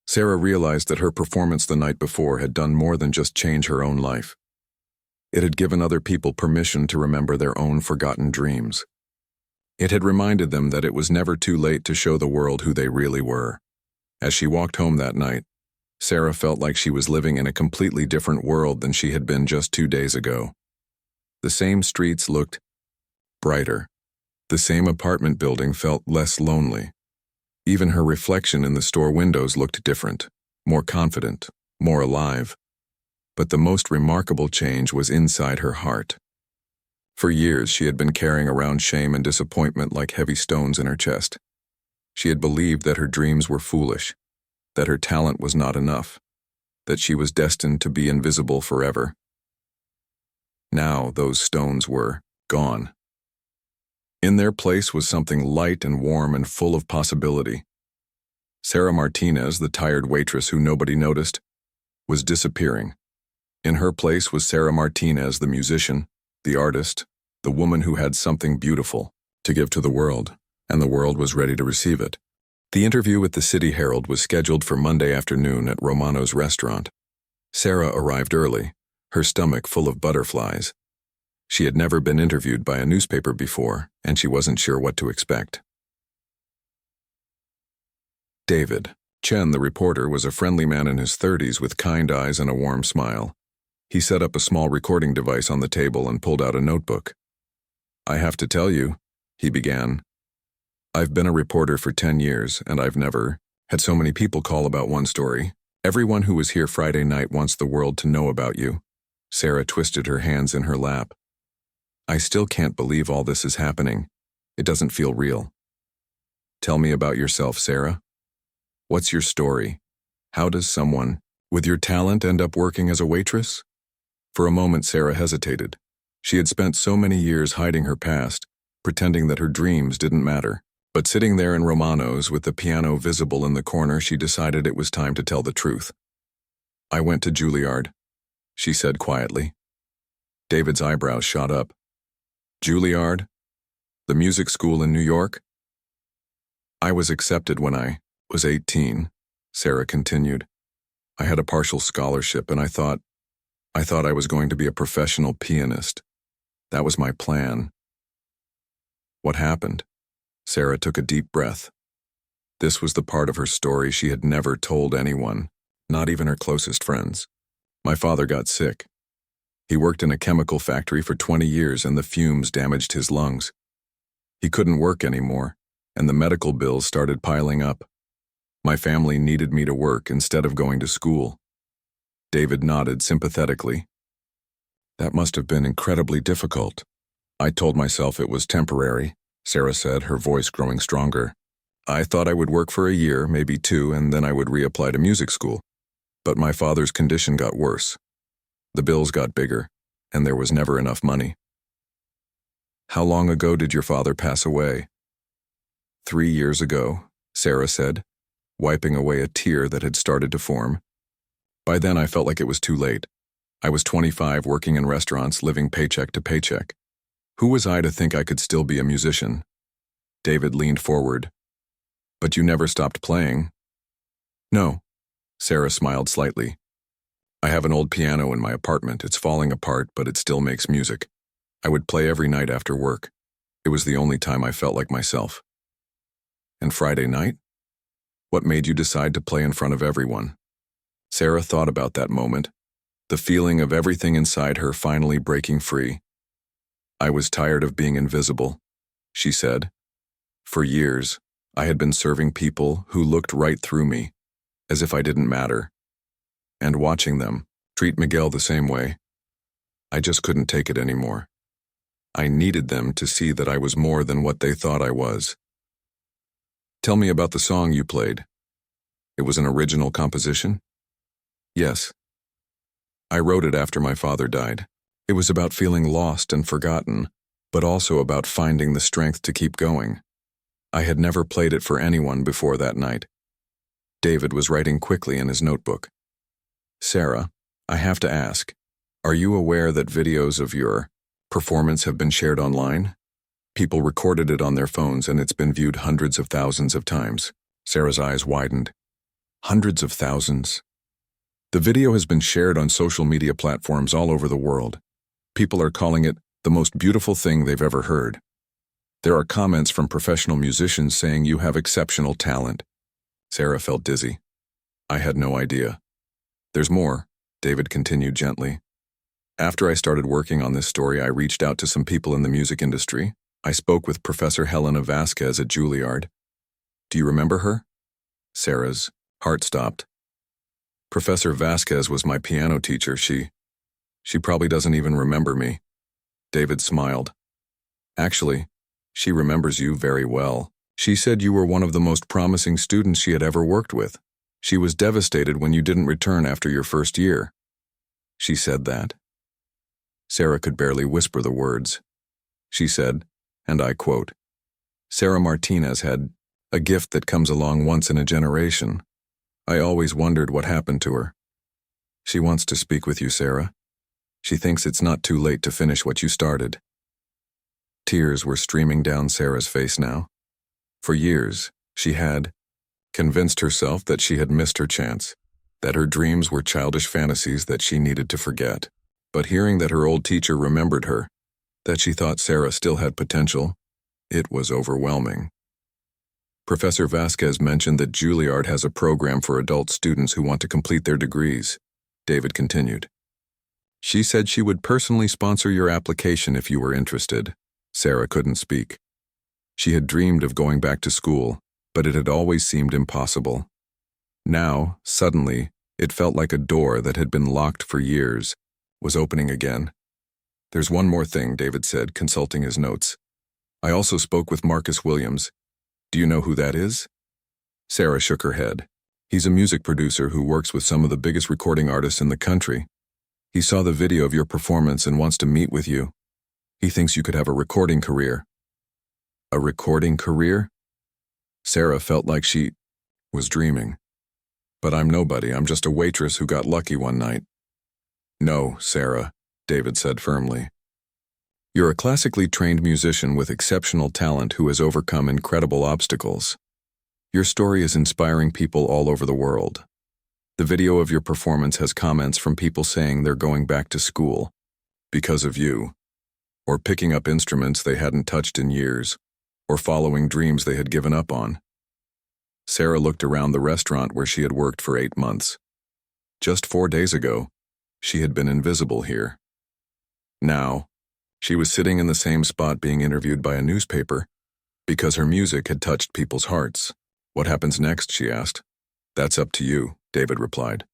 Sarah realized that her performance the night before had done more than just change her own life. It had given other people permission to remember their own forgotten dreams. It had reminded them that it was never too late to show the world who they really were. As she walked home that night, Sarah felt like she was living in a completely different world than she had been just 2 days ago. The same streets looked brighter. The same apartment building felt less lonely. Even her reflection in the store windows looked different, more confident, more alive. But the most remarkable change was inside her heart. For years, she had been carrying around shame and disappointment like heavy stones in her chest. She had believed that her dreams were foolish, that her talent was not enough, that she was destined to be invisible forever. Now those stones were gone. In their place was something light and warm and full of possibility. Sarah Martinez, the tired waitress who nobody noticed, was disappearing. In her place was Sarah Martinez, the musician, the artist, the woman who had something beautiful to give to the world, and the world was ready to receive it. The interview with the City Herald was scheduled for Monday afternoon at Romano's restaurant. Sarah arrived early, her stomach full of butterflies. She had never been interviewed by a newspaper before, and she wasn't sure what to expect. David Chen, the reporter, was a friendly man in his 30s with kind eyes and a warm smile. He set up a small recording device on the table and pulled out a notebook. "I have to tell you," he began, "I've been a reporter for 10 years, and I've never had so many people call about one story. Everyone who was here Friday night wants the world to know about you." Sarah twisted her hands in her lap. "I still can't believe all this is happening. It doesn't feel real." "Tell me about yourself, Sarah. What's your story?" How does someone with your talent end up working as a waitress? For a moment, Sarah hesitated. She had spent so many years hiding her past, pretending that her dreams didn't matter. But sitting there in Romano's with the piano visible in the corner, she decided it was time to tell the truth. I went to Juilliard, she said quietly. David's eyebrows shot up. Juilliard? The music school in New York? I was accepted when I was 18, Sarah continued. I had a partial scholarship and I thought I was going to be a professional pianist. That was my plan. What happened? Sarah took a deep breath. This was the part of her story she had never told anyone, not even her closest friends. My father got sick. He worked in a chemical factory for 20 years and the fumes damaged his lungs. He couldn't work anymore, and the medical bills started piling up. My family needed me to work instead of going to school. David nodded sympathetically. That must have been incredibly difficult. I told myself it was temporary, Sarah said, her voice growing stronger. I thought I would work for a year, maybe 2, and then I would reapply to music school. But my father's condition got worse. The bills got bigger, and there was never enough money. How long ago did your father pass away? 3 years ago, Sarah said, wiping away a tear that had started to form. By then I felt like it was too late. I was 25, working in restaurants, living paycheck to paycheck. Who was I to think I could still be a musician? David leaned forward. But you never stopped playing. No, Sarah smiled slightly. I have an old piano in my apartment. It's falling apart, but it still makes music. I would play every night after work. It was the only time I felt like myself. And Friday night? What made you decide to play in front of everyone? Sarah thought about that moment, the feeling of everything inside her finally breaking free. I was tired of being invisible, she said. For years, I had been serving people who looked right through me, as if I didn't matter. And watching them treat Miguel the same way, I just couldn't take it anymore. I needed them to see that I was more than what they thought I was. Tell me about the song you played. It was an original composition? Yes. I wrote it after my father died. It was about feeling lost and forgotten, but also about finding the strength to keep going. I had never played it for anyone before that night. David was writing quickly in his notebook. Sarah, I have to ask, are you aware that videos of your performance have been shared online? People recorded it on their phones and it's been viewed hundreds of thousands of times. Sarah's eyes widened. Hundreds of thousands? The video has been shared on social media platforms all over the world. People are calling it the most beautiful thing they've ever heard. There are comments from professional musicians saying you have exceptional talent. Sarah felt dizzy. I had no idea. There's more, David continued gently. After I started working on this story, I reached out to some people in the music industry. I spoke with Professor Helena Vasquez at Juilliard. Do you remember her? Sarah's heart stopped. Professor Vasquez was my piano teacher. She probably doesn't even remember me. David smiled. Actually, she remembers you very well. She said you were one of the most promising students she had ever worked with. She was devastated when you didn't return after your first year. She said that. Sarah could barely whisper the words. She said, and I quote, Sarah Martinez had a gift that comes along once in a generation. I always wondered what happened to her. She wants to speak with you, Sarah. She thinks it's not too late to finish what you started. Tears were streaming down Sarah's face now. For years, she had convinced herself that she had missed her chance, that her dreams were childish fantasies that she needed to forget. But hearing that her old teacher remembered her, that she thought Sarah still had potential, it was overwhelming. Professor Vasquez mentioned that Juilliard has a program for adult students who want to complete their degrees, David continued. She said she would personally sponsor your application if you were interested. Sarah couldn't speak. She had dreamed of going back to school, but it had always seemed impossible. Now, suddenly, it felt like a door that had been locked for years was opening again. There's one more thing, David said, consulting his notes. I also spoke with Marcus Williams. Do you know who that is? Sarah shook her head. He's a music producer who works with some of the biggest recording artists in the country. He saw the video of your performance and wants to meet with you. He thinks you could have a recording career." A recording career? Sarah felt like she was dreaming. "But I'm nobody. I'm just a waitress who got lucky one night." "No, Sarah," David said firmly. "You're a classically trained musician with exceptional talent who has overcome incredible obstacles. Your story is inspiring people all over the world. The video of your performance has comments from people saying they're going back to school because of you, or picking up instruments they hadn't touched in years, or following dreams they had given up on." Sarah looked around the restaurant where she had worked for 8 months. Just 4 days ago, she had been invisible here. Now, she was sitting in the same spot being interviewed by a newspaper because her music had touched people's hearts. "What happens next?" she asked. "That's up to you," David replied.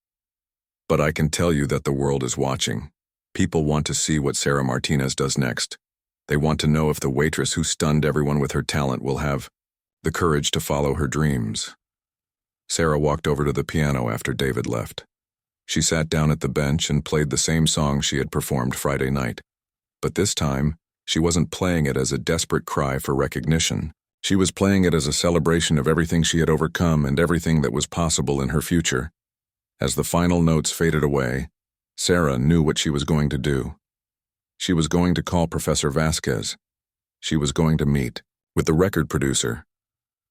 "But I can tell you that the world is watching. People want to see what Sarah Martinez does next. They want to know if the waitress who stunned everyone with her talent will have the courage to follow her dreams." Sarah walked over to the piano after David left. She sat down at the bench and played the same song she had performed Friday night. But this time, she wasn't playing it as a desperate cry for recognition. She was playing it as a celebration of everything she had overcome and everything that was possible in her future. As the final notes faded away, Sarah knew what she was going to do. She was going to call Professor Vasquez. She was going to meet with the record producer.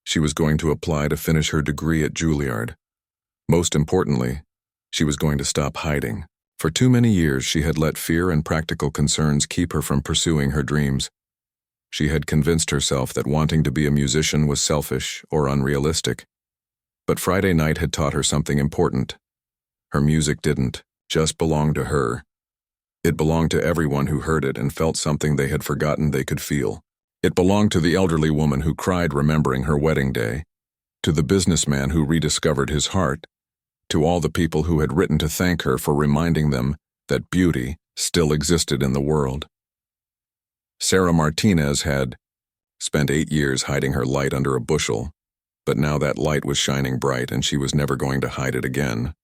She was going to apply to finish her degree at Juilliard. Most importantly, she was going to stop hiding. For too many years, she had let fear and practical concerns keep her from pursuing her dreams. She had convinced herself that wanting to be a musician was selfish or unrealistic. But Friday night had taught her something important. Her music didn't just belong to her. It belonged to everyone who heard it and felt something they had forgotten they could feel. It belonged to the elderly woman who cried remembering her wedding day, to the businessman who rediscovered his heart, to all the people who had written to thank her for reminding them that beauty still existed in the world. Sarah Martinez had spent 8 years hiding her light under a bushel, but now that light was shining bright and she was never going to hide it again.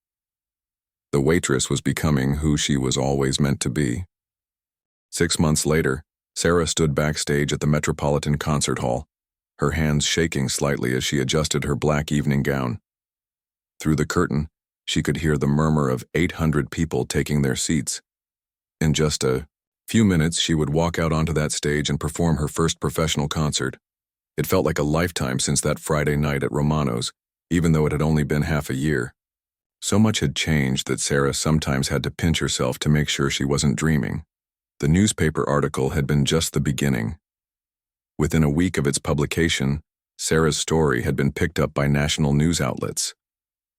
The waitress was becoming who she was always meant to be. 6 months later, Sarah stood backstage at the Metropolitan Concert Hall, her hands shaking slightly as she adjusted her black evening gown. Through the curtain, she could hear the murmur of 800 people taking their seats. In just a few minutes, she would walk out onto that stage and perform her first professional concert. It felt like a lifetime since that Friday night at Romano's, even though it had only been half a year. So much had changed that Sarah sometimes had to pinch herself to make sure she wasn't dreaming. The newspaper article had been just the beginning. Within a week of its publication, Sarah's story had been picked up by national news outlets.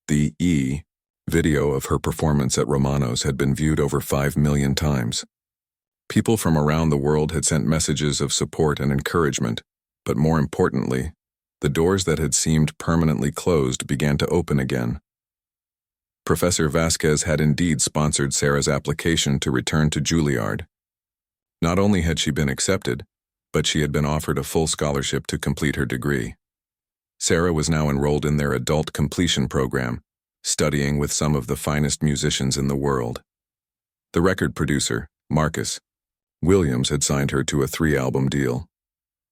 The video of her performance at Romano's had been viewed over 5 million times. People from around the world had sent messages of support and encouragement, but more importantly, the doors that had seemed permanently closed began to open again. Professor Vasquez had indeed sponsored Sarah's application to return to Juilliard. Not only had she been accepted, but she had been offered a full scholarship to complete her degree. Sarah was now enrolled in their adult completion program, studying with some of the finest musicians in the world. The record producer, Marcus Williams, had signed her to a 3-album deal.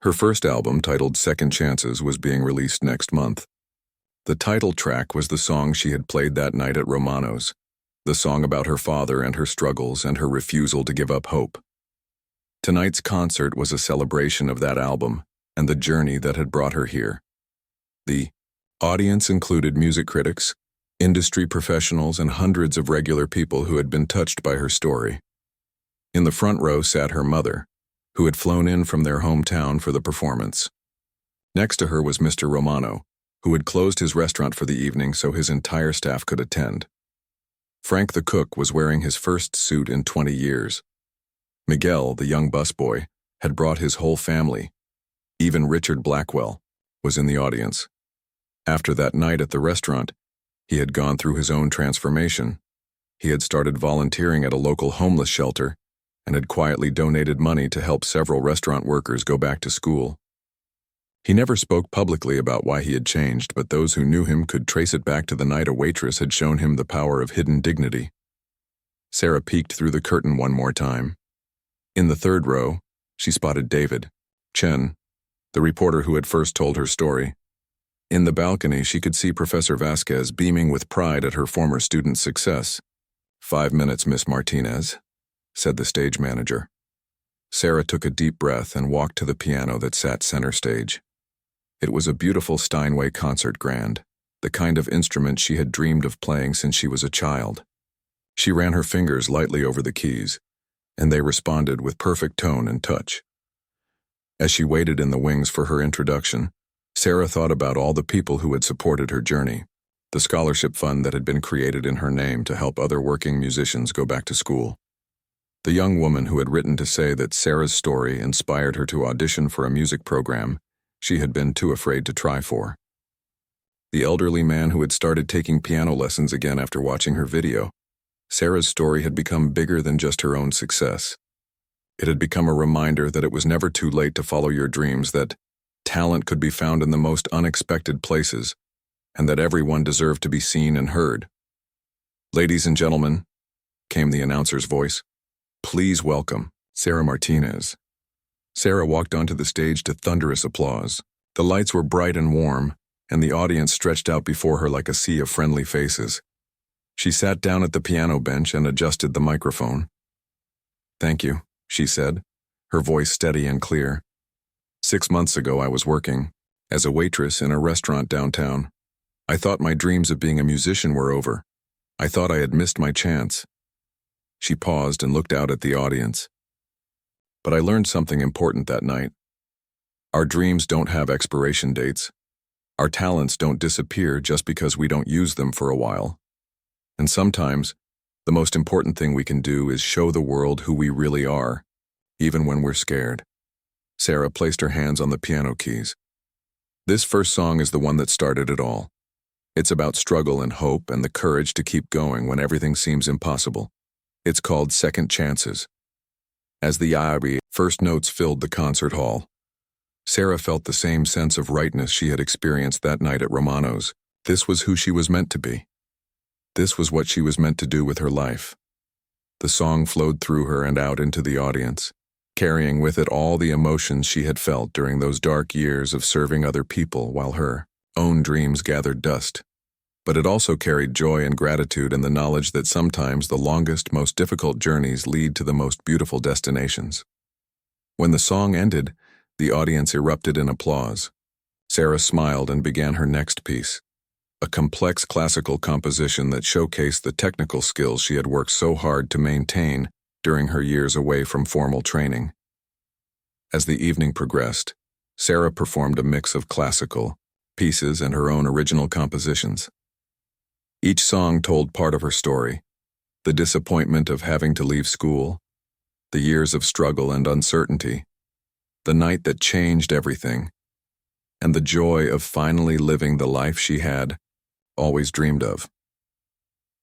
Her first album, titled Second Chances, was being released next month. The title track was the song she had played that night at Romano's, the song about her father and her struggles and her refusal to give up hope. Tonight's concert was a celebration of that album and the journey that had brought her here. The audience included music critics, industry professionals, and hundreds of regular people who had been touched by her story. In the front row sat her mother, who had flown in from their hometown for the performance. Next to her was Mr. Romano, who had closed his restaurant for the evening so his entire staff could attend. Frank the cook was wearing his first suit in 20 years. Miguel, the young busboy, had brought his whole family. Even Richard Blackwell was in the audience. After that night at the restaurant, he had gone through his own transformation. He had started volunteering at a local homeless shelter and had quietly donated money to help several restaurant workers go back to school. He never spoke publicly about why he had changed, but those who knew him could trace it back to the night a waitress had shown him the power of hidden dignity. Sarah peeked through the curtain one more time. In the third row, she spotted David Chen, the reporter who had first told her story. In the balcony, she could see Professor Vasquez beaming with pride at her former student's success. 5 minutes, Miss Martinez, said the stage manager. Sarah took a deep breath and walked to the piano that sat center stage. It was a beautiful Steinway concert grand, the kind of instrument she had dreamed of playing since she was a child. She ran her fingers lightly over the keys, and they responded with perfect tone and touch. As she waited in the wings for her introduction, Sarah thought about all the people who had supported her journey, the scholarship fund that had been created in her name to help other working musicians go back to school. The young woman who had written to say that Sarah's story inspired her to audition for a music program she had been too afraid to try for. The elderly man who had started taking piano lessons again after watching her video. Sarah's story had become bigger than just her own success. It had become a reminder that it was never too late to follow your dreams, that talent could be found in the most unexpected places, and that everyone deserved to be seen and heard. "Ladies and gentlemen," came the announcer's voice, "please welcome Sarah Martinez." Sarah walked onto the stage to thunderous applause. The lights were bright and warm, and the audience stretched out before her like a sea of friendly faces. She sat down at the piano bench and adjusted the microphone. "Thank you," she said, her voice steady and clear. 6 months ago, I was working as a waitress in a restaurant downtown. I thought my dreams of being a musician were over. I thought I had missed my chance. She paused and looked out at the audience. But I learned something important that night. Our dreams don't have expiration dates. Our talents don't disappear just because we don't use them for a while. And sometimes, the most important thing we can do is show the world who we really are, even when we're scared. Sarah placed her hands on the piano keys. This first song is the one that started it all. It's about struggle and hope and the courage to keep going when everything seems impossible. It's called Second Chances. As the Yari first notes filled the concert hall, Sarah felt the same sense of rightness she had experienced that night at Romano's. This was who she was meant to be. This was what she was meant to do with her life. The song flowed through her and out into the audience, carrying with it all the emotions she had felt during those dark years of serving other people while her own dreams gathered dust. But it also carried joy and gratitude in the knowledge that sometimes the longest, most difficult journeys lead to the most beautiful destinations. When the song ended, the audience erupted in applause. Sarah smiled and began her next piece, a complex classical composition that showcased the technical skills she had worked so hard to maintain during her years away from formal training. As the evening progressed, Sarah performed a mix of classical pieces and her own original compositions. Each song told part of her story: the disappointment of having to leave school, the years of struggle and uncertainty, the night that changed everything, and the joy of finally living the life she had always dreamed of.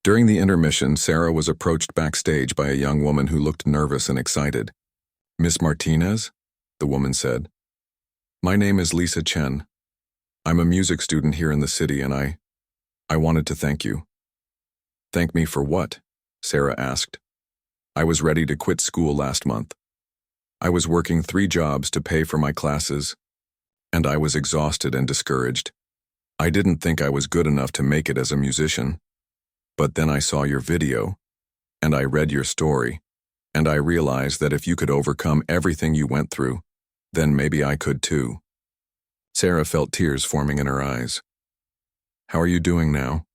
During the intermission, Sarah was approached backstage by a young woman who looked nervous and excited. "Miss Martinez?" the woman said. "My name is Lisa Chen. I'm a music student here in the city, and I wanted to thank you." "Thank me for what?" Sarah asked. "I was ready to quit school last month. I was working 3 jobs to pay for my classes, and I was exhausted and discouraged. I didn't think I was good enough to make it as a musician. But then I saw your video, and I read your story, and I realized that if you could overcome everything you went through, then maybe I could too." Sarah felt tears forming in her eyes. "How are you doing now?"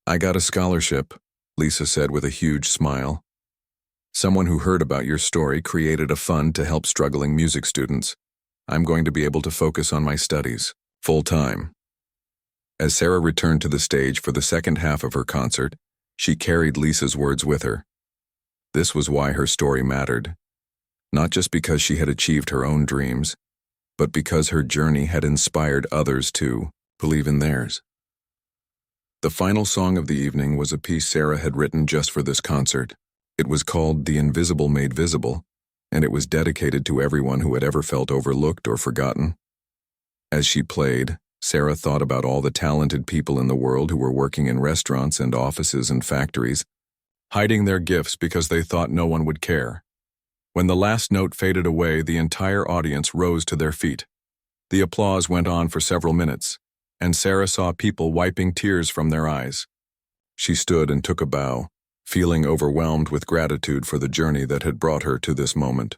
"I got a scholarship," Lisa said with a huge smile. "Someone who heard about your story created a fund to help struggling music students. I'm going to be able to focus on my studies full-time." As Sarah returned to the stage for the second half of her concert, she carried Lisa's words with her. This was why her story mattered, not just because she had achieved her own dreams, but because her journey had inspired others to believe in theirs. The final song of the evening was a piece Sarah had written just for this concert. It was called "The Invisible Made Visible," and it was dedicated to everyone who had ever felt overlooked or forgotten. As she played, Sarah thought about all the talented people in the world who were working in restaurants and offices and factories, hiding their gifts because they thought no one would care. When the last note faded away, the entire audience rose to their feet. The applause went on for several minutes, and Sarah saw people wiping tears from their eyes. She stood and took a bow, feeling overwhelmed with gratitude for the journey that had brought her to this moment.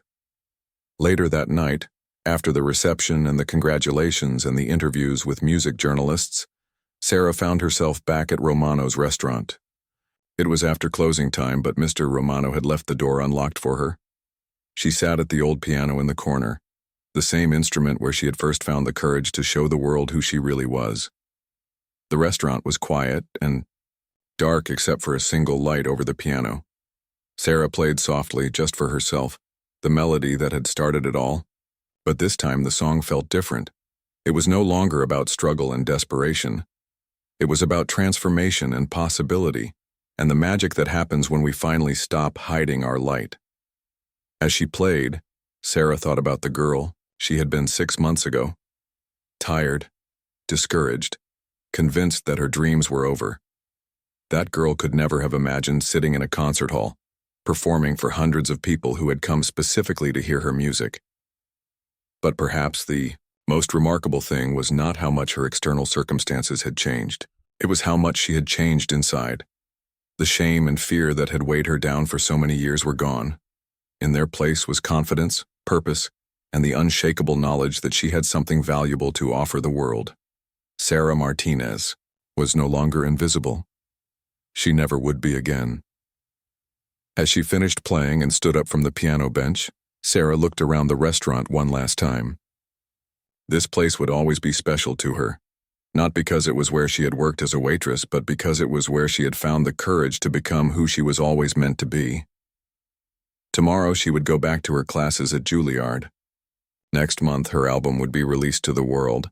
Later that night, after the reception and the congratulations and the interviews with music journalists, Sarah found herself back at Romano's restaurant. It was after closing time, but Mr. Romano had left the door unlocked for her. She sat at the old piano in the corner, the same instrument where she had first found the courage to show the world who she really was. The restaurant was quiet and dark except for a single light over the piano. Sarah played softly, just for herself, the melody that had started it all. But this time the song felt different. It was no longer about struggle and desperation. It was about transformation and possibility, and the magic that happens when we finally stop hiding our light. As she played, Sarah thought about the girl she had been 6 months ago. Tired, discouraged, convinced that her dreams were over. That girl could never have imagined sitting in a concert hall, performing for hundreds of people who had come specifically to hear her music. But perhaps the most remarkable thing was not how much her external circumstances had changed. It was how much she had changed inside. The shame and fear that had weighed her down for so many years were gone. In their place was confidence, purpose, and the unshakable knowledge that she had something valuable to offer the world. Sarah Martinez was no longer invisible. She never would be again. As she finished playing and stood up from the piano bench, Sarah looked around the restaurant one last time. This place would always be special to her, not because it was where she had worked as a waitress, but because it was where she had found the courage to become who she was always meant to be. Tomorrow she would go back to her classes at Juilliard. Next month her album would be released to the world.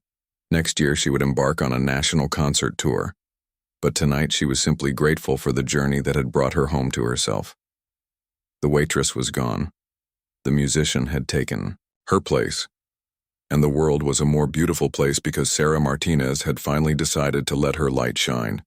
Next year she would embark on a national concert tour. But tonight she was simply grateful for the journey that had brought her home to herself. The waitress was gone. The musician had taken her place, and the world was a more beautiful place because Sarah Martinez had finally decided to let her light shine.